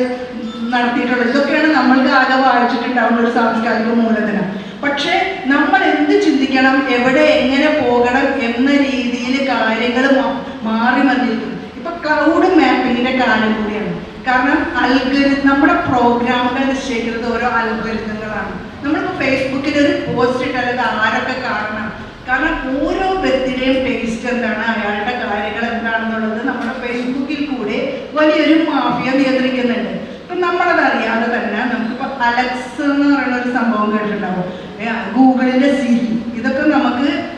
നടത്തിയിട്ടുള്ളത്. ഇതൊക്കെയാണ് നമ്മൾക്ക് ആകെ വായിച്ചിട്ടുണ്ടാവുന്ന ഒരു സാംസ്കാരിക മൂലധനം. പക്ഷെ നമ്മൾ എന്ത് ചിന്തിക്കണം, എവിടെ എങ്ങനെ പോകണം എന്ന രീതിയിൽ കാര്യങ്ങൾ മാറി വന്നിരിക്കുന്നു. ഇപ്പൊ ക്ലൗഡ് മാപ്പിങ്ങിന്റെ കാലം കൂടിയാണ്. കാരണം നമ്മുടെ പ്രോഗ്രാമുകൾ നിശ്ചയിക്കുന്നത് ഓരോ അൽഗോരിതങ്ങളാണ്. നമ്മളിപ്പോൾ ഫേസ്ബുക്കിൽ ഒരു പോസ്റ്റ് ഇട്ടാൽ അത് ആരൊക്കെ കാണണം, കാരണം ഓരോ വ്യക്തിയുടെയും ടേസ്റ്റ് എന്താണ്, അയാളുടെ കാര്യങ്ങൾ എന്താണെന്നുള്ളത് നമ്മുടെ ഫേസ്ബുക്കിൽ കൂടെ വലിയൊരു മാഫിയ നിയന്ത്രിക്കുന്നുണ്ട്. ഇപ്പം നമ്മളതറിയാതെ തന്നെ നമുക്കിപ്പോൾ അലക്സ് എന്ന് പറയുന്ന ഒരു സംഭവം കേട്ടിട്ടുണ്ടാവും, ഗൂഗിളിൻ്റെ സിരി, ഇതൊക്കെ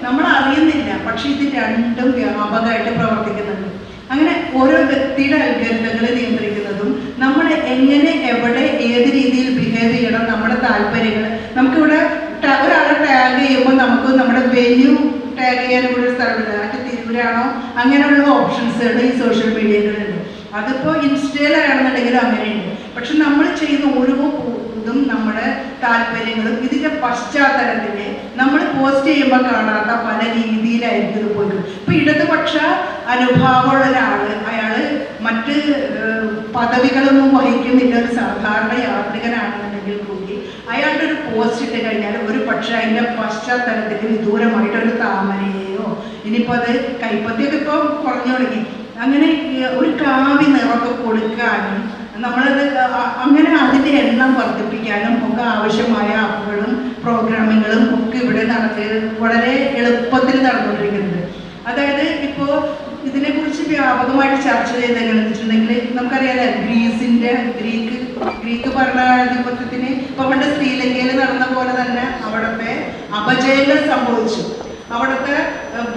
നമ്മൾ അറിയുന്നില്ല, പക്ഷെ ഇത് രണ്ടും വ്യാപകമായിട്ട് പ്രവർത്തിക്കുന്നുണ്ട്. അങ്ങനെ ഓരോ വ്യക്തിയുടെ അൽഗോരിതങ്ങളെ നിയന്ത്രിക്കുന്നതും നമ്മൾ എങ്ങനെ എവിടെ ഏത് രീതിയിൽ ബിഹേവ് ചെയ്യണം, നമ്മുടെ താല്പര്യങ്ങൾ, നമുക്കിവിടെ ഒരാളെ ടാഗ് ചെയ്യുമ്പോൾ നമുക്ക് നമ്മുടെ വെന്യൂ ടാഗ് ചെയ്യാൻ കൂടി ഒരു സ്ഥലമുണ്ട്, അത് തിരുവരാണോ അങ്ങനെയുള്ള ഓപ്ഷൻസുകൾ ഈ സോഷ്യൽ മീഡിയകളിലുണ്ട്. അതിപ്പോൾ ഇൻസ്റ്റയിലാണെന്നുണ്ടെങ്കിലും അങ്ങനെയുണ്ട്. പക്ഷെ നമ്മൾ ചെയ്യുന്ന ഓരോ ഇതും നമ്മുടെ താല്പര്യങ്ങളും ഇതിൻ്റെ പശ്ചാത്തലത്തിൽ നമ്മൾ പോസ്റ്റ് ചെയ്യുമ്പോൾ കാണാത്ത പല രീതിയിലായിരിക്കും ഇത് പോയിട്ടുള്ളത്. ഇപ്പം ഇടതുപക്ഷ അനുഭാവമുള്ള ഒരാൾ, അയാൾ മറ്റ് പദവികളൊന്നും വഹിക്കുന്നില്ല, ഒരു സാധാരണ യാത്രികനാണെന്നുണ്ടെങ്കിൽ കൂടി അയാളുടെ ഒരു പോസ്റ്റ് ഇട്ട് കഴിഞ്ഞാൽ ഒരു പക്ഷേ അതിൻ്റെ പശ്ചാത്തലത്തിൽ വിദൂരമായിട്ടൊരു താമരയോ, ഇനിയിപ്പോൾ അത് കൈപ്പത്തിയൊക്കെ ഇപ്പോൾ കുറഞ്ഞു തുടങ്ങി, അങ്ങനെ ഒരു കാവി നിറമൊക്കെ കൊടുക്കാനും നമ്മളത് അങ്ങനെ അതിൻ്റെ എണ്ണം വർദ്ധിപ്പിക്കാനും ഒക്കെ ആവശ്യമായ ആപ്പുകളും പ്രോഗ്രാമുകളും ഒക്കെ ഇവിടെ വളരെ എളുപ്പത്തിൽ നടന്നുകൊണ്ടിരിക്കുന്നുണ്ട്. അതായത് ഇപ്പോൾ ഇതിനെക്കുറിച്ച് വ്യാപകമായിട്ട് ചർച്ച ചെയ്ത് എങ്ങനെയാണെന്ന് വെച്ചിട്ടുണ്ടെങ്കിൽ നമുക്കറിയാലോ, ഗ്രീക്ക് ഭരണാധിപത്യത്തിന് ഇപ്പോൾ പണ്ട് ശ്രീലങ്കയിൽ നടന്ന പോലെ തന്നെ അവിടുത്തെ അപജയങ്ങൾ സംഭവിച്ചു. അവിടുത്തെ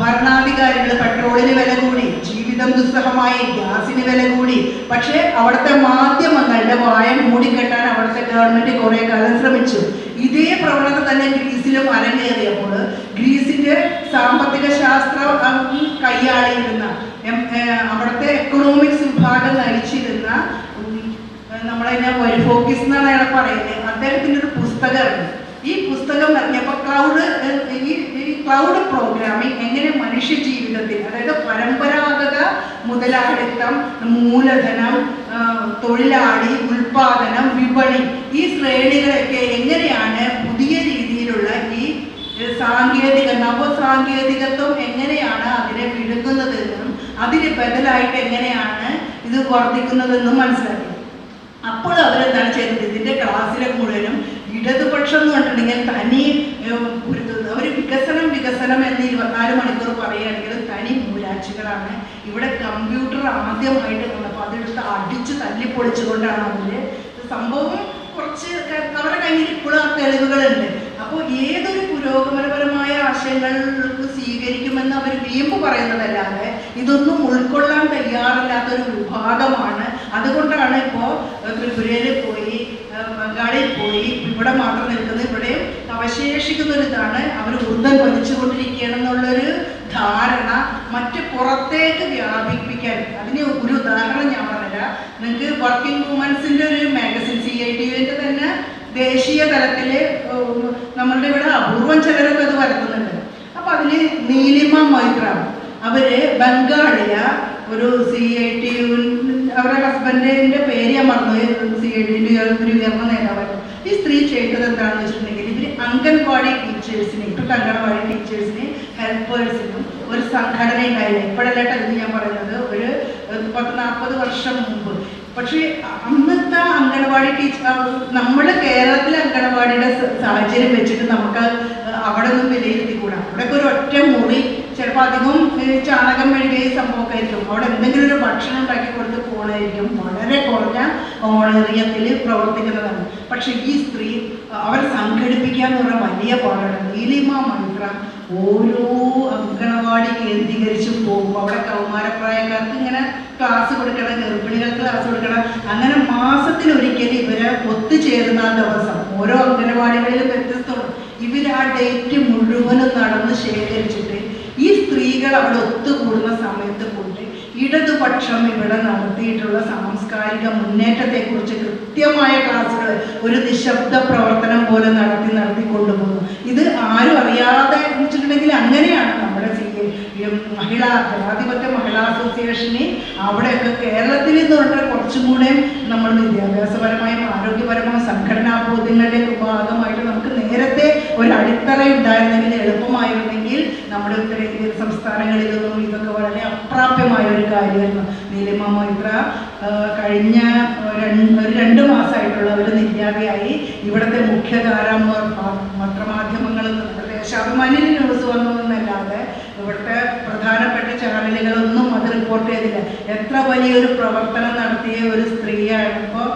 ഭരണാധികാരികൾ പെട്രോളിന് വില കൂടി, ജീവിതം ദുസ്സഹമായി, ഗ്യാസിന് വില കൂടി. പക്ഷേ അവിടുത്തെ മാധ്യമങ്ങളുടെ വായ മൂടിക്കെട്ടാൻ അവിടുത്തെ ഗവൺമെൻറ് കുറേ കാലം ശ്രമിച്ചു. ഇതേ പ്രവണത തന്നെ ഗ്രീസിലും അരങ്ങേറിയപ്പോൾ ഗ്രീസിൻ്റെ സാമ്പത്തിക ശാസ്ത്രം കൈയാളിയിരുന്ന അവിടുത്തെ എക്കണോമിക്സ് വിഭാഗം നയിച്ചിരുന്ന നമ്മളതിനെ വരിഫോക്കിസ് എന്നാണ് അയാളെ പറയുന്നത്. അദ്ദേഹത്തിൻ്റെ ഒരു പുസ്തകം ഇറങ്ങി. ഈ പുസ്തകം ഇറങ്ങിയപ്പോൾ ക്ലൗഡ് പ്രോഗ്രാമിംഗ് എങ്ങനെ മനുഷ്യ ജീവിതത്തിൽ, അതായത് പരമ്പരാഗത മുതലാളിത്തം, മൂലധനം, തൊഴിലാളി, ഉൽപാദനം, വിപണി, ഈ ശ്രേണികളൊക്കെ എങ്ങനെയാണ് പുതിയ രീതിയിലുള്ള ഈ നവസാങ്കേതികത്വം എങ്ങനെയാണ് അതിനെ വിഴുങ്ങുന്നതെന്നും അതിന് ബദലായിട്ട് എങ്ങനെയാണ് ഇത് വർദ്ധിക്കുന്നതെന്നും മനസ്സിലാക്കി. അപ്പോൾ അവരെന്താണ് ചെയ്തത്, ഇതിൻ്റെ ക്ലാസ്സിലെ മുഴുവനും ഇടതുപക്ഷം എന്ന് പറഞ്ഞിട്ടുണ്ടെങ്കിൽ തനി അവർ വികസനം എന്ന് 24 മണിക്കൂർ പറയുകയാണെങ്കിൽ തനി മൂലാച്ചികളാണ്. ഇവിടെ കമ്പ്യൂട്ടർ ആദ്യമായിട്ട് വന്നപ്പോൾ അതെടുത്ത് അടിച്ച് തല്ലിപ്പൊളിച്ചുകൊണ്ടാണ് അവർ സംഭവം. കുറച്ച് അവരുടെ കയ്യിൽ ഇപ്പോഴും ആ തെളിവുകളുണ്ട്. അപ്പോൾ ഏതൊരു പുരോഗമനപരമായ ആശയങ്ങൾക്ക് സ്വീകരിക്കുമെന്ന് അവർ വീമ്പ് പറയുന്നതല്ലാതെ ഇതൊന്നും ഉൾക്കൊള്ളാൻ തയ്യാറില്ലാത്തൊരു വിഭാഗമാണ്. അതുകൊണ്ടാണ് ഇപ്പോൾ ത്രിപുരയിൽ പോയി, ബംഗാളിൽ പോയി, ഇവിടെ മാത്രം നിൽക്കുന്നത്. ഇവിടെയും അവശേഷിക്കുന്നൊരിതാണ് അവർ ഊർദ്ധം വലിച്ചുകൊണ്ടിരിക്കുകയാണെന്നുള്ളൊരു ധാരണ മറ്റ് പുറത്തേക്ക് വ്യാപിപ്പിക്കാൻ. അതിന് ഒരു ഉദാഹരണം ഞാൻ പറഞ്ഞില്ല. നിങ്ങൾക്ക് വർക്കിംഗ് വുമൻസിൻ്റെ ഒരു മാഗസിൻ CITUവിൻ്റെ തന്നെ ദേശീയ തലത്തിൽ നമ്മളുടെ ഇവിടെ അപൂർവം ചിലരൊക്കെ അത് വരുത്തുന്നുണ്ട്. അപ്പോൾ അതിൽ നീലിമ മൈത്ര, അവർ ബംഗാളിയ ഒരു CITU, അവരുടെ ഹസ്ബൻഡിൻ്റെ പേര് ഞാൻ മറന്നു, CITUവിൻ്റെ ഒരു ഉയർന്ന നേതാവായിരുന്നു. ഈ സ്ത്രീ ചെയ്തത് എന്താണെന്ന് വെച്ചിട്ടുണ്ടെങ്കിൽ ഇവർ അംഗൻവാടി ടീച്ചേഴ്സിനെ, ഇപ്പോഴത്തെ അംഗൻവാടി ടീച്ചേഴ്സിനെ ഹെൽപ്പേഴ്സിനും ഒരു സംഘടന ഉണ്ടായില്ല. ഇപ്പോഴല്ലാട്ട് അത് ഞാൻ പറയുന്നത് ഒരു 30-40 വർഷം മുമ്പ്. പക്ഷേ അന്നത്തെ അംഗൻവാടി ടീച്ചർ, നമ്മുടെ കേരളത്തിലെ അംഗൻവാടിയുടെ സാഹചര്യം വെച്ചിട്ട് നമുക്ക് അവിടെ ഒന്നും വിലയിരുത്തിക്കൂടാ. അവിടെയൊക്കെ ഒരു ഒറ്റ മുറി, ചിലപ്പോൾ അധികം ചാണകം മെഴുകിയ സംഭവമൊക്കെ ആയിരിക്കും. അവിടെ എന്തെങ്കിലും ഒരു ഭക്ഷണം ഉണ്ടാക്കി കൊടുത്ത് പോകണമായിരിക്കും. വളരെ കുറഞ്ഞ ഓണേറിയത്തിൽ പ്രവർത്തിക്കുന്നതാണ്. പക്ഷെ ഈ സ്ത്രീ അവർ സംഘടിപ്പിക്കുക എന്ന് പറഞ്ഞാൽ വലിയ പാടാണ്. നീലിമ മൈത്ര ഓരോ അംഗനവാടി കേന്ദ്രീകരിച്ച് പോകുമ്പോൾ അവിടെ കൗമാരപ്രായക്കാർക്ക് ഇങ്ങനെ ക്ലാസ് കൊടുക്കണം, ഗർഭിണികൾക്ക് ക്ലാസ് കൊടുക്കണം. അങ്ങനെ മാസത്തിലൊരിക്കൽ ഇവരെ ഒത്തുചേരുന്ന ദിവസം ഓരോ അംഗനവാടികളിലും വ്യത്യസ്തമാണ്. ഇവർ ആ ഡേറ്റ് മുഴുവനും നടന്ന് ശേഖരിച്ചിട്ട് ഈ സ്ത്രീകൾ അവിടെ ഒത്തുകൂടുന്ന സമയത്ത് കൊണ്ട് ഇടതുപക്ഷം ഇവിടെ നടത്തിയിട്ടുള്ള സാംസ്കാരിക മുന്നേറ്റത്തെക്കുറിച്ച് കൃത്യമായ ക്ലാസ്സുകൾ ഒരു നിശബ്ദ പ്രവർത്തനം പോലെ നടത്തിക്കൊണ്ടുപോകുന്നു. ഇത് ആരും അറിയാതെ വെച്ചിട്ടുണ്ടെങ്കിൽ അങ്ങനെയാണ് നമ്മുടെ ജനാധിപത്യ മഹിളാ അസോസിയേഷന് അവിടെയൊക്കെ കേരളത്തിൽ എന്ന് പറഞ്ഞാൽ കുറച്ചും കൂടെ നമ്മൾ വിദ്യാഭ്യാസപരമായും ആരോഗ്യപരമായും സംഘടനാ ബോധ്യങ്ങളുടെ ഭാഗമായിട്ട് നമുക്ക് നേരത്തെ ഒരു അടിത്തറ ഉണ്ടായിരുന്നെങ്കിൽ, എളുപ്പമായിരുന്നെങ്കിൽ നമ്മുടെ ഉത്തരേന്ത്യൻ സംസ്ഥാനങ്ങളിലൊന്നും ഇതൊക്കെ വളരെ അപ്രാപ്യമായ ഒരു കാര്യമായിരുന്നു. നീലിമ മൈത്ര കഴിഞ്ഞ 2 മാസമായിട്ടുള്ള ഒരു നിര്യാതയായി. ഇവിടുത്തെ മുഖ്യധാര പത്രമാധ്യമങ്ങൾ, ദേശാഭിമാനി ന്യൂസ് വന്നതെന്നല്ലാതെ ഇവിടുത്തെ പ്രധാനപ്പെട്ട ചാനലുകളൊന്നും അത് റിപ്പോർട്ട് ചെയ്തില്ല. എത്ര വലിയൊരു പ്രവർത്തനം നടത്തിയ ഒരു സ്ത്രീയായപ്പോൾ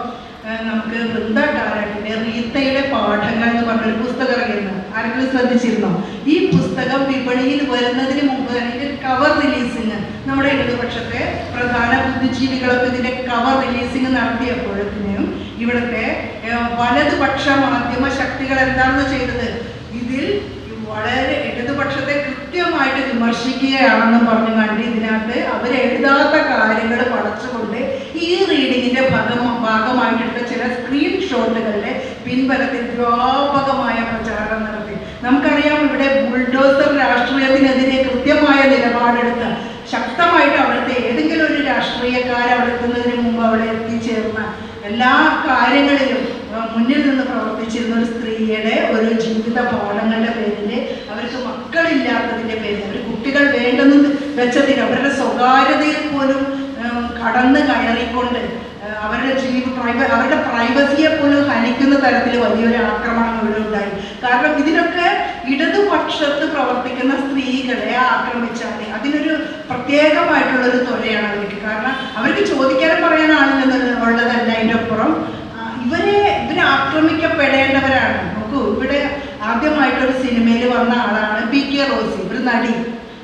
നമുക്ക് വൃന്ദ ടാരറ്റിൻ്റെ റീത്തയുടെ പാഠങ്ങൾ എന്ന് പറഞ്ഞൊരു പുസ്തകം ഇറങ്ങിയിരുന്നു. ആരെങ്കിലും ശ്രദ്ധിച്ചിരുന്നോ? ഈ പുസ്തകം വിപണിയിൽ വരുന്നതിന് മുമ്പ് തന്നെ ഇതിൻ്റെ കവർ റിലീസിങ്, നമ്മുടെ ഇടതുപക്ഷത്തെ പ്രധാന ബുദ്ധിജീവികളൊക്കെ ഇതിൻ്റെ കവർ റിലീസിങ് നടത്തിയപ്പോഴത്തേനും ഇവിടുത്തെ വലതുപക്ഷ മാധ്യമ ശക്തികൾ എന്താണെന്ന് ചെയ്തത്, ഇതിൽ വളരെ ഇടതുപക്ഷത്തെ കൃത്യമായിട്ട് വിമർശിക്കുകയാണെന്ന് പറഞ്ഞു കണ്ട് ഇതിനകത്ത് അവരെഴുതാത്ത കാര്യങ്ങൾ പടച്ചുകൊണ്ട് ഈ റീഡിങ്ങിൻ്റെ ഭാഗമായിട്ടുള്ള ചില സ്ക്രീൻഷോട്ടുകളുടെ പിൻബലത്തിൽ വ്യാപകമായ പ്രചാരണം നടത്തി. നമുക്കറിയാം, ഇവിടെ ബുൾഡോസർ രാഷ്ട്രീയത്തിനെതിരെ കൃത്യമായ നിലപാടെടുത്ത ശക്തമായിട്ട് അവിടുത്തെ ഏതെങ്കിലും ഒരു രാഷ്ട്രീയക്കാർ അവിടെ എത്തുന്നതിന് മുമ്പ് അവിടെ എത്തിച്ചേർന്ന എല്ലാ കാര്യങ്ങളിലും മുന്നിൽ നിന്ന് പ്രവർത്തിച്ചിരുന്ന ഒരു സ്ത്രീയുടെ ഒരു ജീവിത പാഠങ്ങളുടെ പേരിൽ അവർക്ക് മക്കളില്ലാത്തതിൻ്റെ പേരിൽ അവർ കുട്ടികൾ വേണ്ടെന്ന് വെച്ചതിന് അവരുടെ സ്വകാര്യതയിൽ പോലും കടന്ന് കയറിക്കൊണ്ട് അവരുടെ പ്രൈവസിയെ പോലും ഹനിക്കുന്ന തരത്തിൽ വലിയൊരു ആക്രമണം ഇവിടെ ഉണ്ടായി. കാരണം ഇതിനൊക്കെ ഇടതുപക്ഷത്ത് പ്രവർത്തിക്കുന്ന സ്ത്രീകളെ ആക്രമിച്ചാൽ അതിനൊരു പ്രത്യേകമായിട്ടുള്ളൊരു തൊലയാണ് അവർക്ക്. കാരണം അവർക്ക് ചോദിക്കാനും പറയാനാണെന്നുള്ളതല്ല, അതിൻ്റെ അപ്പുറം ഇവരെ ആക്രമിക്കപ്പെടേണ്ടവരാണ്. നോക്കൂ, ഇവിടെ ആദ്യമായിട്ടൊരു സിനിമയിൽ വന്ന ആളാണ് പി.കെ. റോസി, ഒരു നടി.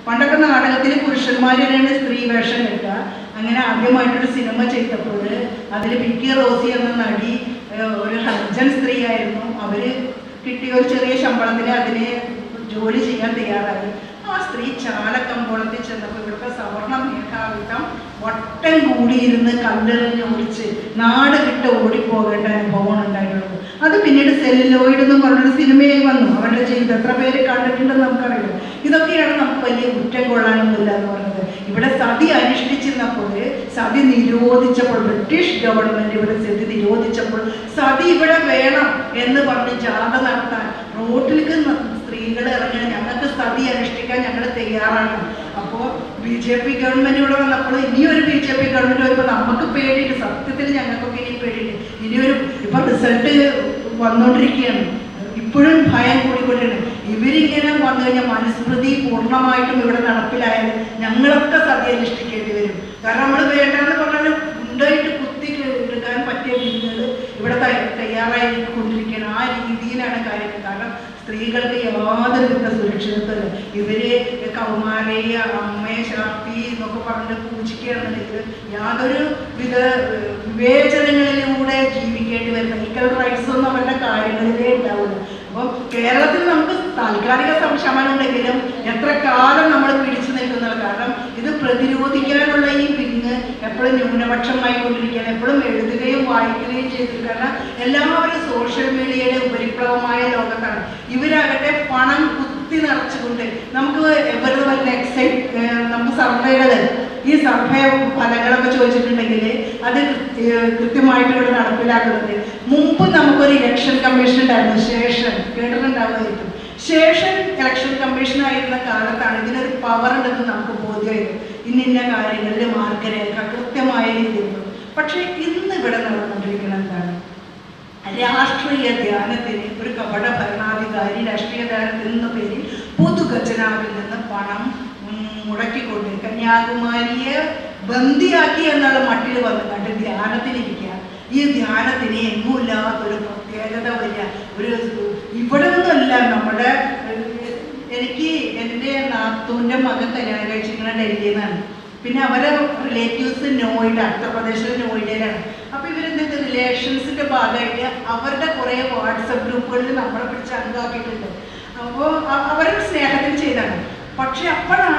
പണ്ടൊക്കെ നാടകത്തിൽ പുരുഷന്മാരെയാണ് സ്ത്രീ വേഷം കിട്ടുക. അങ്ങനെ ആദ്യമായിട്ടൊരു സിനിമ ചെയ്തപ്പോൾ അതിൽ പി.കെ. റോസി എന്ന നടി ഒരു ഹർജൻ സ്ത്രീ ആയിരുന്നു. അവർ കിട്ടിയ ഒരു ചെറിയ ശമ്പളത്തിന് അതിന് ജോലി ചെയ്യാൻ തയ്യാറായി. ആ സ്ത്രീ ചാലക്കമ്പോളത്തിൽ ചെന്നപ്പോൾ ഇവിടുത്തെ സവർണ മേധാവിത്വം വട്ടം കൂടിയിരുന്ന് കല്ലെറിഞ്ഞ് ഓടിച്ച് നാട് വിട്ട് ഓടിപ്പോകേണ്ട അനുഭവമാണ് ഉണ്ടായിട്ടുള്ളത്. അത് പിന്നീട് സെല്ലുലോയിഡ് എന്ന് പറഞ്ഞൊരു സിനിമയായി വന്നു. അവരുടെ ജീവിതം എത്ര പേര് കണ്ടിട്ടുണ്ടെന്ന് നമുക്കറിയാം. ഇതൊക്കെയാണ് നമുക്ക് വലിയ കുറ്റം കൊള്ളാനൊന്നുമില്ല എന്ന് പറയുന്നത്. ഇവിടെ സതി അനുഷ്ഠിച്ചിരുന്നപ്പോൾ, സതി നിരോധിച്ചപ്പോൾ, ബ്രിട്ടീഷ് ഗവൺമെന്റ് ഇവിടെ സതി നിരോധിച്ചപ്പോൾ സതി ഇവിടെ വേണം എന്ന് പറഞ്ഞ് ജാഥ നടത്താൻ റോഡിലേക്ക് സ്ത്രീകൾ ഇറങ്ങണം. ഞങ്ങൾക്ക് സതി അനുഷ്ഠിക്കാൻ ഞങ്ങൾ തയ്യാറാണ്. അപ്പോൾ BJP ഗവൺമെന്റ് ഇവിടെ വന്നപ്പോൾ ഇനിയൊരു BJP ഗവൺമെന്റ് വരുമ്പോൾ നമുക്ക് പേടിയിട്ട്, സത്യത്തിൽ ഞങ്ങൾക്കൊക്കെ ഇനി പേടിയിട്ട്, ഇനിയൊരു ഇപ്പം റിസൾട്ട് വന്നുകൊണ്ടിരിക്കുകയാണ്. ഇപ്പോഴും ഭയം കൂടിക്കൊണ്ടിരുന്നു. ഇവരിങ്ങനെ വന്നു കഴിഞ്ഞാൽ മനുസ്മൃതി പൂർണ്ണമായിട്ടും ഇവിടെ നടപ്പിലായാൽ ഞങ്ങളൊക്കെ സതി അനുഷ്ഠിക്കേണ്ടി വരും. കാരണം നമ്മൾ വേണ്ടെന്ന് പറഞ്ഞാൽ ഉണ്ടായിട്ട് കുത്തി എടുക്കാൻ പറ്റിയ രീതികൾ ഇവിടെ തയ്യാറായിക്കൊണ്ടിരിക്കുകയാണ്. ആ രീതിയിലാണ് കാര്യങ്ങൾ. കാരണം സ്ത്രീകൾക്ക് യാതൊരുവിധ സുരക്ഷിതത്വം ഇവര് കൗമാരയെ അമ്മയെ ശാക്തി എന്നൊക്കെ പറഞ്ഞിട്ട് പൂജിക്കുകയാണെന്നുണ്ടെങ്കിൽ യാതൊരു വിധ വിവേചനങ്ങളിലൂടെ ജീവിക്കേണ്ടി വരുന്ന ഈക്വൽ റൈറ്റ്സ് ഒന്നും അവരുടെ കാര്യങ്ങളിലേ ഉണ്ടാവുള്ളൂ. അപ്പോൾ കേരളത്തിൽ നമുക്ക് താൽക്കാലിക ശമനം ഉണ്ടെങ്കിലും എത്ര കാലം നമ്മൾ പിടിച്ചു നിൽക്കുന്നത്. കാരണം ഇത് പ്രതിരോധിക്കാനുള്ള ഈ പിങ് എപ്പോഴും ന്യൂനപക്ഷമായി കൊണ്ടിരിക്കുകയാണ്. എപ്പോഴും എഴുതുകയും വായിക്കുകയും ചെയ്തിട്ട്, കാരണം എല്ലാവരും സോഷ്യൽ മീഡിയയുടെ ഉപരിപ്ലവമായ ലോകത്താണ്. ഇവരാകട്ടെ പണം കുത്തി നിറച്ചുകൊണ്ട് നമുക്ക് എവരുടെ വല്ല നമുക്ക് സർവേകൾ, ഈ സർവേ ഫലങ്ങളൊക്കെ ചോദിച്ചിട്ടുണ്ടെങ്കിൽ അത് കൃത്യമായിട്ട് ഇവിടെ നടപ്പിലാക്കുന്നത്. മുമ്പ് നമുക്കൊരു ഇലക്ഷൻ കമ്മീഷൻ ഉണ്ടായിരുന്നു, ശേഷൻ കേട്ടിട്ടുണ്ടാവുമായിരിക്കും. ശേഷൻ ഇലക്ഷൻ കമ്മീഷൻ ആയിരുന്ന കാലത്താണ് ഇതിനൊരു പവർ ഉണ്ടെന്ന് നമുക്ക് ബോധ്യമായത്. ഇന്ന കാര്യങ്ങളിൽ മാർഗരേഖ കൃത്യമായ രീതിയിൽ. പക്ഷേ ഇന്ന് ഇവിടെ നടന്നുകൊണ്ടിരിക്കുന്നത് എന്താണ്? രാഷ്ട്രീയ ധ്യാനത്തിന് ഒരു കപട ഭരണാധികാരി രാഷ്ട്രീയ ധ്യാനത്തിൽ എന്ന പേരിൽ പൊതുഖജനാവിൽ നിന്ന് പണം മുടക്കിക്കൊണ്ട് കന്യാകുമാരിയെ ബന്ദിയാക്കി എന്നുള്ള മട്ടിൽ വന്ന് കണ്ട് ധ്യാനത്തിനിരിക്കുക. ഈ ധ്യാനത്തിന് എങ്ങുമില്ലാത്തൊരു പ്രത്യേകത വരിക. ഒരു ഇവിടെ ഒന്നുമല്ല, നമ്മുടെ എനിക്ക് എൻ്റെ നാത്തൂൻ്റെ മകൻ കല്യാണം കഴിച്ചിരിക്കുന്ന ഡൽഹിയിൽ നിന്നാണ്. പിന്നെ അവരെ റിലേറ്റീവ്സ് നോയിഡ, ഉത്തർപ്രദേശിലെ നോയിഡയിലാണ്. അപ്പോൾ ഇവരെന്തൊക്കെ റിലേഷൻസിൻ്റെ ഭാഗമായിട്ട് അവരുടെ കുറേ വാട്സപ്പ് ഗ്രൂപ്പുകളിൽ നമ്മളെ പിടിച്ച് അംഗമാക്കിയിട്ടുണ്ട്. അപ്പോൾ അവരുടെ സ്നേഹത്തിന് ചെയ്താണ്. പക്ഷെ അപ്പോഴാണ്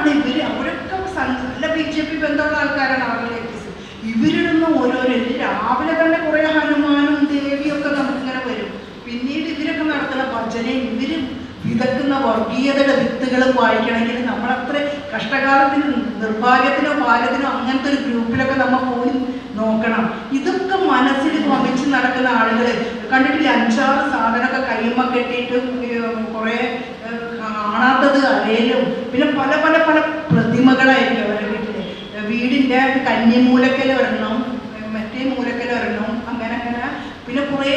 അവരൊക്കെ നല്ല BJP ബന്ധമുള്ള ആൾക്കാരാണ് അവരുടെ റിലേറ്റീവ്സ്. ഇവരിടുന്ന ഓരോരോ രാവിലെ തന്നെ കുറേ ഹനുമാനും ദേവിയൊക്കെ നമുക്കിങ്ങനെ വരും. പിന്നീട് ഇവരൊക്കെ നടത്തുന്ന ഭജനയും ഇവർ വിതക്കുന്ന വർഗീയതയുടെ വിത്തുകളും വായിക്കണമെങ്കിൽ നമ്മളത്ര കഷ്ടകാലത്തിനും നിർഭാഗ്യത്തിനോ ഭാഗ്യത്തിനോ അങ്ങനത്തെ ഒരു ഗ്രൂപ്പിലൊക്കെ നമ്മൾ പോയി നോക്കണം. ഇതൊക്കെ മനസ്സിൽ വമിച്ച് നടക്കുന്ന ആളുകൾ കണ്ടിട്ടില്ല. 5-6 സാധനമൊക്കെ കയ്യുമ്മ കെട്ടിയിട്ടും കുറേ കാണാത്തത് അരയിലും പിന്നെ പല പല പല പ്രതിമകളായിരിക്കും അവരുടെ വീട്ടിൽ. വീടിൻ്റെ കന്നിമൂലക്കൽ ഒരെണ്ണം, മറ്റേ മൂലക്കൽ ഒരെണ്ണം, അങ്ങനെ അങ്ങനെ. പിന്നെ കുറേ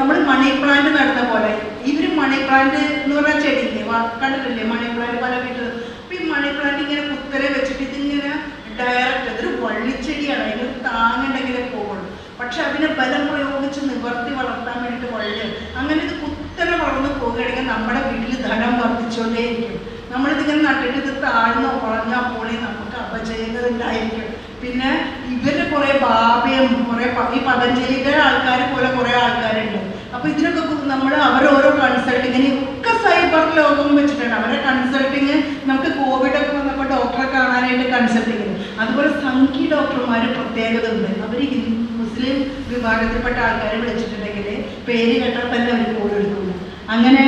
നമ്മൾ മണി പ്ലാന്റ് നടുന്ന പോലെ ഇവർ മണി പ്ലാന്റ് എന്ന് പറഞ്ഞാൽ ചെടിയില്ലേ, കണ്ടിട്ടില്ലേ മണി പ്ലാന്റ് പല വീട്ടിൽ. അപ്പം ഈ മണി പ്ലാന്റ് ഇങ്ങനെ കുത്തരെ വെച്ചിട്ട് ഇതിങ്ങനെ ഡയറക്റ്റ്, അതൊരു വള്ളിച്ചെടിയാണ്, അതിന് താങ്ങുണ്ടെങ്കിലേ പോകുള്ളൂ. പക്ഷെ അതിനെ ബലം പ്രയോഗിച്ച് നിവർത്തി വളർത്താൻ വേണ്ടിയിട്ട് വള്ളി അങ്ങനെ ഇത് കുത്തനെ വളർന്ന് പോകുകയാണെങ്കിൽ നമ്മുടെ വീട്ടിൽ ധനം വർദ്ധിച്ചുകൊണ്ടേയിരിക്കും. നമ്മളിതിങ്ങനെ നട്ടിട്ട് ഇത് താഴ്ന്നോ വളഞ്ഞാൽ പോണേ നമുക്ക് അപജയങ്ങളുണ്ടായിരിക്കും. പിന്നെ ഇവരുടെ കുറേ ബാബയും കുറേ ഈ പതഞ്ജലിയുടെ ആൾക്കാർ പോലെ കുറേ ആൾക്കാരുണ്ട്. അപ്പോൾ ഇതിനൊക്കെ നമ്മൾ അവരോരോ കൺസൾട്ടിങ്ങിന് ഒക്കെ സൈബർ ലോകം വെച്ചിട്ടുണ്ട്. അവരുടെ കൺസൾട്ടിങ് നമുക്ക് കോവിഡൊക്കെ വന്നപ്പോൾ ഡോക്ടറെ കാണാനായിട്ട് കൺസൾട്ടിങ്. അതുപോലെ സംഖ്യ ഡോക്ടർമാർ പ്രത്യേകത ഉണ്ട്. അവർ മുസ്ലിം വിഭാഗത്തിൽപ്പെട്ട ആൾക്കാരെ വിളിച്ചിട്ടുണ്ടെങ്കിൽ പേര് കേട്ടാൽ തന്നെ അവർ കോഡ് എടുക്കുന്നു. അങ്ങനെ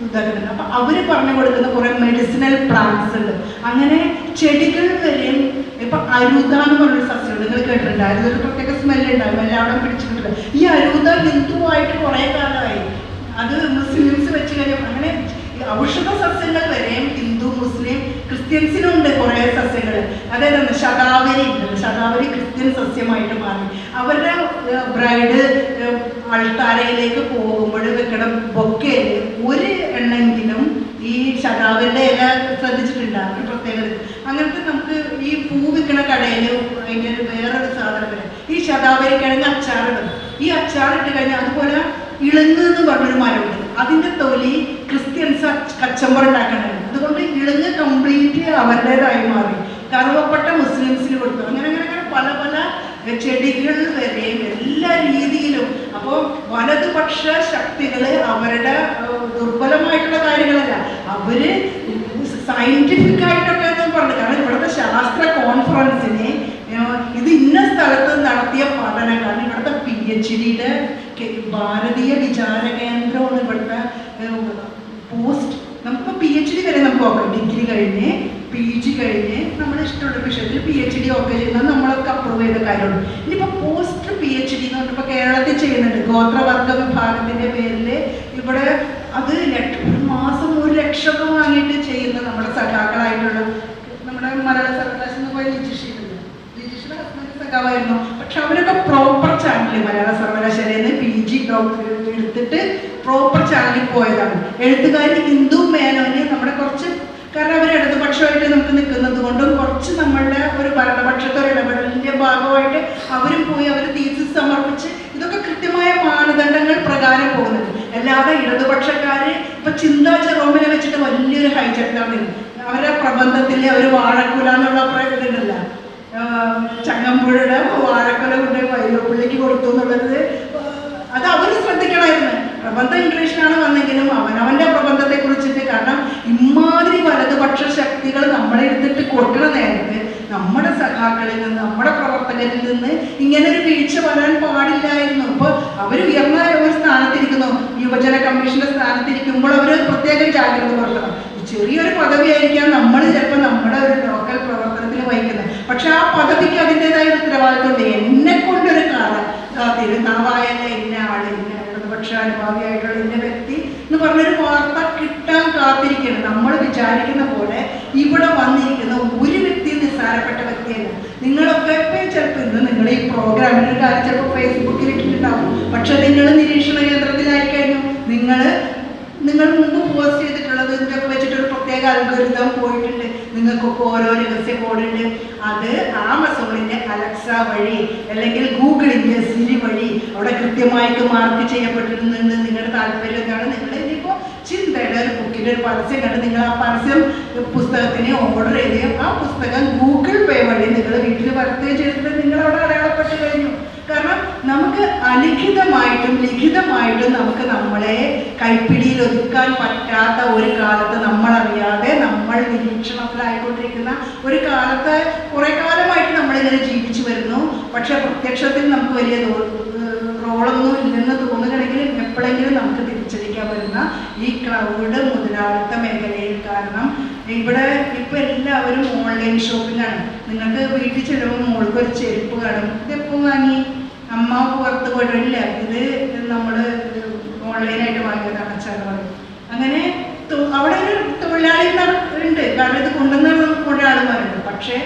ഇതാക്കുന്നുണ്ട്. അപ്പം അവർ പറഞ്ഞു കൊടുക്കുന്ന കുറേ മെഡിസിനൽ പ്ലാന്റ്സ് ഉണ്ട്. അങ്ങനെ ചെടികൾ വരെയും ഇപ്പം അരുത എന്ന് പറഞ്ഞൊരു സസ്യം നിങ്ങൾ കേട്ടിട്ടുണ്ട്. അരുതൊരു പ്രത്യേക സ്മെല്ലുണ്ടാവും, എല്ലാവരും പിടിച്ചിട്ടുണ്ട്. ഈ അരുത ഹിന്ദുവായിട്ട് കുറേ കാലമായി. അത് മുസ്ലിംസ് വെച്ച് കഴിഞ്ഞാൽ അങ്ങനെ ഔഷധ സസ്യങ്ങൾ വരെയും ഹിന്ദു, മുസ്ലിം, ക്രിസ്ത്യൻസിനും ഉണ്ട് കുറേ സസ്യങ്ങൾ. അതായത് ശതാവരി ഉണ്ടല്ലോ, ശതാവരി ക്രിസ്ത്യൻ സസ്യമായിട്ട് മാറി. അവരുടെ ബ്രൈഡ് അൾത്താരയിലേക്ക് പോകുമ്പോൾ വെക്കണം ബൊക്കയിൽ ഒരു എണ്ണെങ്കിലും ഈ ശതാവരിയുടെ ഇല ശ്രദ്ധിച്ചിട്ടുണ്ട്. ഒരു പ്രത്യേകത അങ്ങനത്തെ നമുക്ക് ഈ പൂ വിൽക്കണ കടയിൽ അതിൻ്റെ വേറൊരു സാധനം വരെ ഈ ശതാവരി കിഴങ്ങ് അച്ചാറിടും. ഈ അച്ചാറിട്ട് കഴിഞ്ഞാൽ അതുപോലെ ഇളങ്ങ് എന്ന് പറഞ്ഞൊരു മരമുണ്ട്, അതിൻ്റെ തൊലി ക്രിസ്ത്യൻസ് കച്ചമ്പർ ഉണ്ടാക്കണത്. അതുകൊണ്ട് ഇളങ്ങ് കംപ്ലീറ്റ് അവരുടേതായി മാറി. കറുവപ്പട്ട മുസ്ലിംസിന് കൊടുത്തു. അങ്ങനെ അങ്ങനെ അങ്ങനെ പല പല ചെടികൾ വരെയും എല്ലാ രീതിയിലും. അപ്പോൾ വലതുപക്ഷ ശക്തികൾ അവരുടെ ദുർബലമായിട്ടുള്ള കാര്യങ്ങളല്ല, അവര് സയന്റിഫിക് ആയിട്ടൊക്കെ പറഞ്ഞു. കാരണം ഇവിടുത്തെ ശാസ്ത്ര കോൺഫറൻസിന് ഇത് ഇന്ന സ്ഥലത്ത് നടത്തിയ പഠനം, കാരണം ഇവിടുത്തെ PhDയുടെ ഭാരതീയ വിചാര കേന്ദ്രമാണ് ഇവിടുത്തെ പോസ്റ്റ്. നമുക്ക് PhD വരെ നമുക്ക് നോക്കാം. ഡിഗ്രി കഴിഞ്ഞ് PG കഴിഞ്ഞ് നമ്മൾ ഇഷ്ടമുള്ള വിഷയത്തിൽ PhD ഒക്കെ ചെയ്യുന്നത് നമ്മളൊക്കെ അപ്രൂവ് ചെയ്ത കാര്യമാണ്. ഇനിയിപ്പോൾ പോസ്റ്റ് PhD എന്ന് പറഞ്ഞപ്പോൾ കേരളത്തിൽ ചെയ്യുന്നുണ്ട്. ഗോത്രവർഗ വിഭാഗത്തിൻ്റെ പേരിൽ ഇവിടെ അത് ഒരു മാസം 1 ലക്ഷം വാങ്ങിയിട്ട് ചെയ്യുന്ന നമ്മുടെ സഖാക്കളായിട്ടുള്ള നമ്മുടെ മലയാള സർവകലാശാല പോയ ലിജിഷിയുടെ ഹസ്ബൻഡ് സഖാവായിരുന്നു. പക്ഷെ അവരൊക്കെ പ്രോപ്പർ ചാനലിൽ മലയാള സർവകലാശാലയിൽ നിന്ന് PG ഡോക്ടർ എടുത്തിട്ട് പ്രോപ്പർ ചാനലിൽ പോയതാണ്. എഴുത്തുകാരി ഹിന്ദു മേനോന് നമ്മുടെ കുറച്ച്, കാരണം അവർ ഇടതുപക്ഷമായിട്ട് നമുക്ക് നിൽക്കുന്നത് കൊണ്ടും കുറച്ച് നമ്മളുടെ ഒരു ഭരണപക്ഷത്തെ ഒരു ഇടപെടലിൻ്റെ ഭാഗമായിട്ട് അവരും പോയി അവർ തീസിസ് സമർപ്പിച്ച് ഇതൊക്കെ കൃത്യമായ മാനദണ്ഡങ്ങൾ പ്രകാരം പോകുന്നത്. അല്ലാതെ ഇടതുപക്ഷക്കാർ ഇപ്പൊ ചിന്താ ജെറോമിനെ വെച്ചിട്ട് വലിയൊരു ഹൈജെറ്റാണ്. അവരുടെ പ്രബന്ധത്തിൽ അവർ വാഴക്കുല എന്നുള്ള ഇതുണ്ടല്ല, ചങ്ങമ്പുഴയുടെ വാഴക്കുല കൊണ്ട് വൈലോപ്പിള്ളിക്ക് കൊടുത്തു എന്നുള്ളത് അത് അവർ ശ്രദ്ധിക്കണമായിരുന്നു. പ്രബന്ധം ഇംഗ്ലീഷിലാണ് വന്നെങ്കിലും അവനവൻ്റെ പ്രബന്ധത്തെ കുറിച്ചിട്ട്, കാരണം ഇമാതിരി വലതുപക്ഷ ശക്തികൾ നമ്മളെ എടുത്തിട്ട് കൊടുക്കണ നേരത്ത് നമ്മുടെ സഖാക്കളിൽ നിന്ന് നമ്മുടെ പ്രവർത്തകരിൽ നിന്ന് ഇങ്ങനെ ഒരു വീഴ്ച വരാൻ പാടില്ലായിരുന്നു. ഇപ്പോൾ അവർ ഉയർന്ന ഒരു സ്ഥാനത്തിരിക്കുന്നു, യുവജന കമ്മീഷന്റെ സ്ഥാനത്തിരിക്കുമ്പോൾ അവർ പ്രത്യേക ജാഗ്രത പുലർത്തണം. ചെറിയൊരു പദവിയായിരിക്കാം നമ്മൾ ചിലപ്പോൾ നമ്മുടെ ഒരു ലോക്കൽ പ്രവർത്തനത്തിൽ വഹിക്കുന്നത്, പക്ഷെ ആ പദവിക്ക് അതിൻ്റെതായ ഉത്തരവാദിത്വമുണ്ട്. എന്നെ കൊണ്ടൊരു തിരുനാവായല്ല ഇന്ന ആള്, ഇന്ന ഇടതുപക്ഷ അനുഭാവിയായിട്ടുള്ള ഇന്ന വ്യക്തി എന്ന് പറഞ്ഞൊരു വാർത്ത കിട്ടാൻ കാത്തിരിക്കുകയാണ്. നമ്മൾ വിചാരിക്കുന്ന പോലെ ഇവിടെ വന്നിരിക്കുന്ന ഒരു വ്യക്തി നിസ്സാരപ്പെട്ട വ്യക്തിയല്ല. നിങ്ങളൊക്കെ ഇപ്പം ചിലപ്പോൾ ഇന്ന് നിങ്ങൾ ഈ പ്രോഗ്രാമിൻ്റെ കാര്യം ചിലപ്പോൾ ഫേസ്ബുക്കിൽ ഇട്ടിട്ടുണ്ടാവും, പക്ഷെ നിങ്ങൾ നിരീക്ഷണ കേന്ദ്രത്തിലായി കഴിഞ്ഞു. നിങ്ങൾ മുമ്പ് പോസ്റ്റ് ചെയ്തിട്ടുള്ളത് ഇതൊക്കെ വെച്ചിട്ടൊരു പ്രത്യേക അൽഗോരിതം പോയിട്ടുണ്ട്. നിങ്ങൾക്കൊക്കെ ഓരോ രഹസ്യ കോഡുണ്ട്. അത് ആമസോണിൻ്റെ അലക്സ വഴി അല്ലെങ്കിൽ ഗൂഗിളിൻ്റെ സിരി വഴി അവിടെ കൃത്യമായിട്ട് മാർക്ക് ചെയ്യപ്പെട്ടിരുന്നുണ്ട്. നിങ്ങളുടെ താല്പര്യം എന്താണ്? നിങ്ങൾ ഇനിയിപ്പോൾ ചിന്തയുടെ ഒരു ബുക്കിൻ്റെ ഒരു പരസ്യം കണ്ട് നിങ്ങൾ ആ പരസ്യം പുസ്തകത്തിന് ഓർഡർ ചെയ്യുകയും ആ പുസ്തകം ഗൂഗിൾ പേ വഴി നിങ്ങൾ വീട്ടിൽ വരുത്തുകയും ചെയ്തിട്ട് നിങ്ങൾ അവിടെ അടയാളപ്പെട്ട് കഴിഞ്ഞു. കാരണം നമുക്ക് അലിഖിതമായിട്ടും ലിഖിതമായിട്ടും നമുക്ക് നമ്മളെ കൈപ്പിടിയിൽ ഒതുക്കാൻ പറ്റാത്ത ഒരു കാലത്ത് നമ്മളറിയാതെ നമ്മൾ നിരീക്ഷണത്തിലായിക്കൊണ്ടിരിക്കുന്ന ഒരു കാലത്ത് കുറേ കാലമായിട്ട് നമ്മളിങ്ങനെ ജീവിച്ചു വരുന്നു. പക്ഷെ പ്രത്യക്ഷത്തിൽ നമുക്ക് വലിയ റോളൊന്നും ഇല്ലെന്ന് തോന്നുകയാണെങ്കിൽ എപ്പോഴെങ്കിലും നമുക്ക് തിരിച്ചടിക്കാൻ വരുന്ന ഈ ക്ലൗഡ് മുതലാളിത്ത മേഖലയിൽ. കാരണം ഇവിടെ ഇപ്പം എല്ലാവരും ഓൺലൈൻ ഷോപ്പിംഗ് ആണ്. നിങ്ങൾക്ക് വീട്ടിൽ ചെല്ലുമ്പോൾ മോൾക്ക് ഒരു ചെരുപ്പ് കാണും, ഇതെപ്പോൾ വാങ്ങി? അമ്മ പുറത്ത് പോയിട്ടില്ല, ഇത് നമ്മൾ ഓൺലൈനായിട്ട് വാങ്ങിയതാണ് അച്ഛൻ പറയും. അങ്ങനെ അവിടെ ഒരു തൊഴിലാളി ഉണ്ട്, കാരണം ഇത് കൊണ്ടുവന്ന ഒരാളുമാരുണ്ട്. പക്ഷേ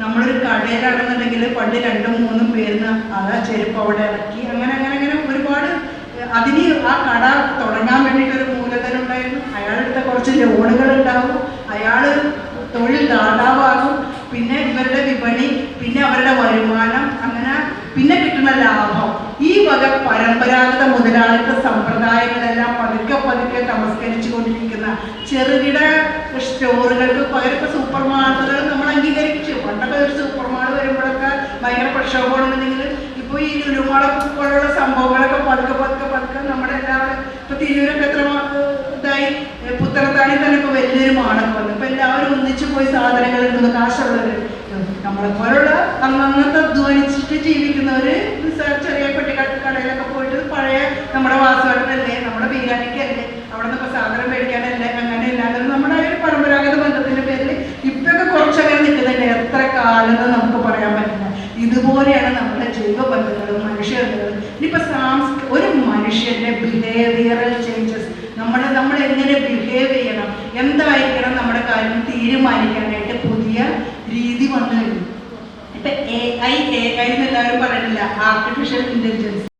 നമ്മളൊരു കടയിലാണെന്നുണ്ടെങ്കിൽ പണ്ട് 2-3 പേരിന് അതാ ചെരുപ്പ് അവിടെ ഇറക്കി അങ്ങനെ അങ്ങനെ അങ്ങനെ ഒരുപാട് അതിന് ആ കട തുടങ്ങാൻ വേണ്ടിയിട്ടൊരു മൂലധനം ഉണ്ടായിരുന്നു. അയാളെടുത്ത കുറച്ച് ലോണുകൾ ഉണ്ടാവും, അയാൾ തൊഴിൽ ദാതാവാകും, പിന്നെ ഇവരുടെ വിപണി, പിന്നെ അവരുടെ വരുമാനം, അങ്ങനെ പിന്നെ കിട്ടുന്ന ലാഭം. ഈ വക പരമ്പരാഗത മുതലാളിത്ത സമ്പ്രദായങ്ങളെല്ലാം പതുക്കെ പതുക്കെ തമസ്കരിച്ചു കൊണ്ടിരിക്കുന്ന ചെറുകിട സ്റ്റോറുകൾക്ക് പകരം ഇപ്പോൾ സൂപ്പർ മാളുകൾ നമ്മൾ അംഗീകരിച്ചു. പണ്ടൊക്കെ ഒരു സൂപ്പർ മാൾ വരുമ്പോഴൊക്കെ ഭയങ്കര പ്രക്ഷോഭമാണെന്നുണ്ടെങ്കിൽ ഇപ്പോൾ ഈ ലുലുമാളെ പോലുള്ള സംഭവങ്ങളൊക്കെ പതുക്കെ പതുക്കെ പതുക്കെ നമ്മുടെ എല്ലാവരും ഇപ്പോൾ തിരൂരൊക്കെ എത്ര ഇതായി, പുത്തനത്താണി തന്നെ ഇപ്പോൾ വലിയൊരു മാളൊക്കെ വന്നു. ഇപ്പോൾ എല്ലാവരും ഒന്നിച്ചു പോയി സാധനങ്ങൾ എടുക്കുന്നു, കാശുള്ളവർ. നമ്മളെപ്പോലുള്ള അന്നത്തെ അധ്വാനിച്ചിട്ട് ജീവിക്കുന്നവർ ചെറിയ പെട്ടിക്കടയിലൊക്കെ പോയിട്ട് പഴയ നമ്മുടെ വാസുവേട്ടനല്ലേ, നമ്മുടെ ബിരിയാണിക്കല്ലേ, അവിടെ നിന്ന് ഇപ്പോൾ സാധനം മേടിക്കാനല്ലേ, അങ്ങനെയല്ല. അങ്ങനെ നമ്മുടെ ഒരു പരമ്പരാഗത ബന്ധത്തിൻ്റെ പേരിൽ ഇപ്പൊക്കെ കുറച്ചങ്ങനെ നിൽക്കുന്നുണ്ട്. എത്ര കാലം നമുക്ക് പറയാൻ ഇനിയിപ്പോൾ ഒരു മനുഷ്യൻ്റെ ബിഹേവിയറൽ ചേഞ്ചസ്, നമ്മൾ എങ്ങനെ ബിഹേവ് ചെയ്യണം, എന്തായിരിക്കണം നമ്മുടെ കാര്യം തീരുമാനിക്കാനായിട്ട് പുതിയ രീതി വന്നു കഴിഞ്ഞു. ഇപ്പം എ ഐ എന്നെല്ലാവരും പറയണില്ല, ആർട്ടിഫിഷ്യൽ ഇൻ്റലിജൻസ്.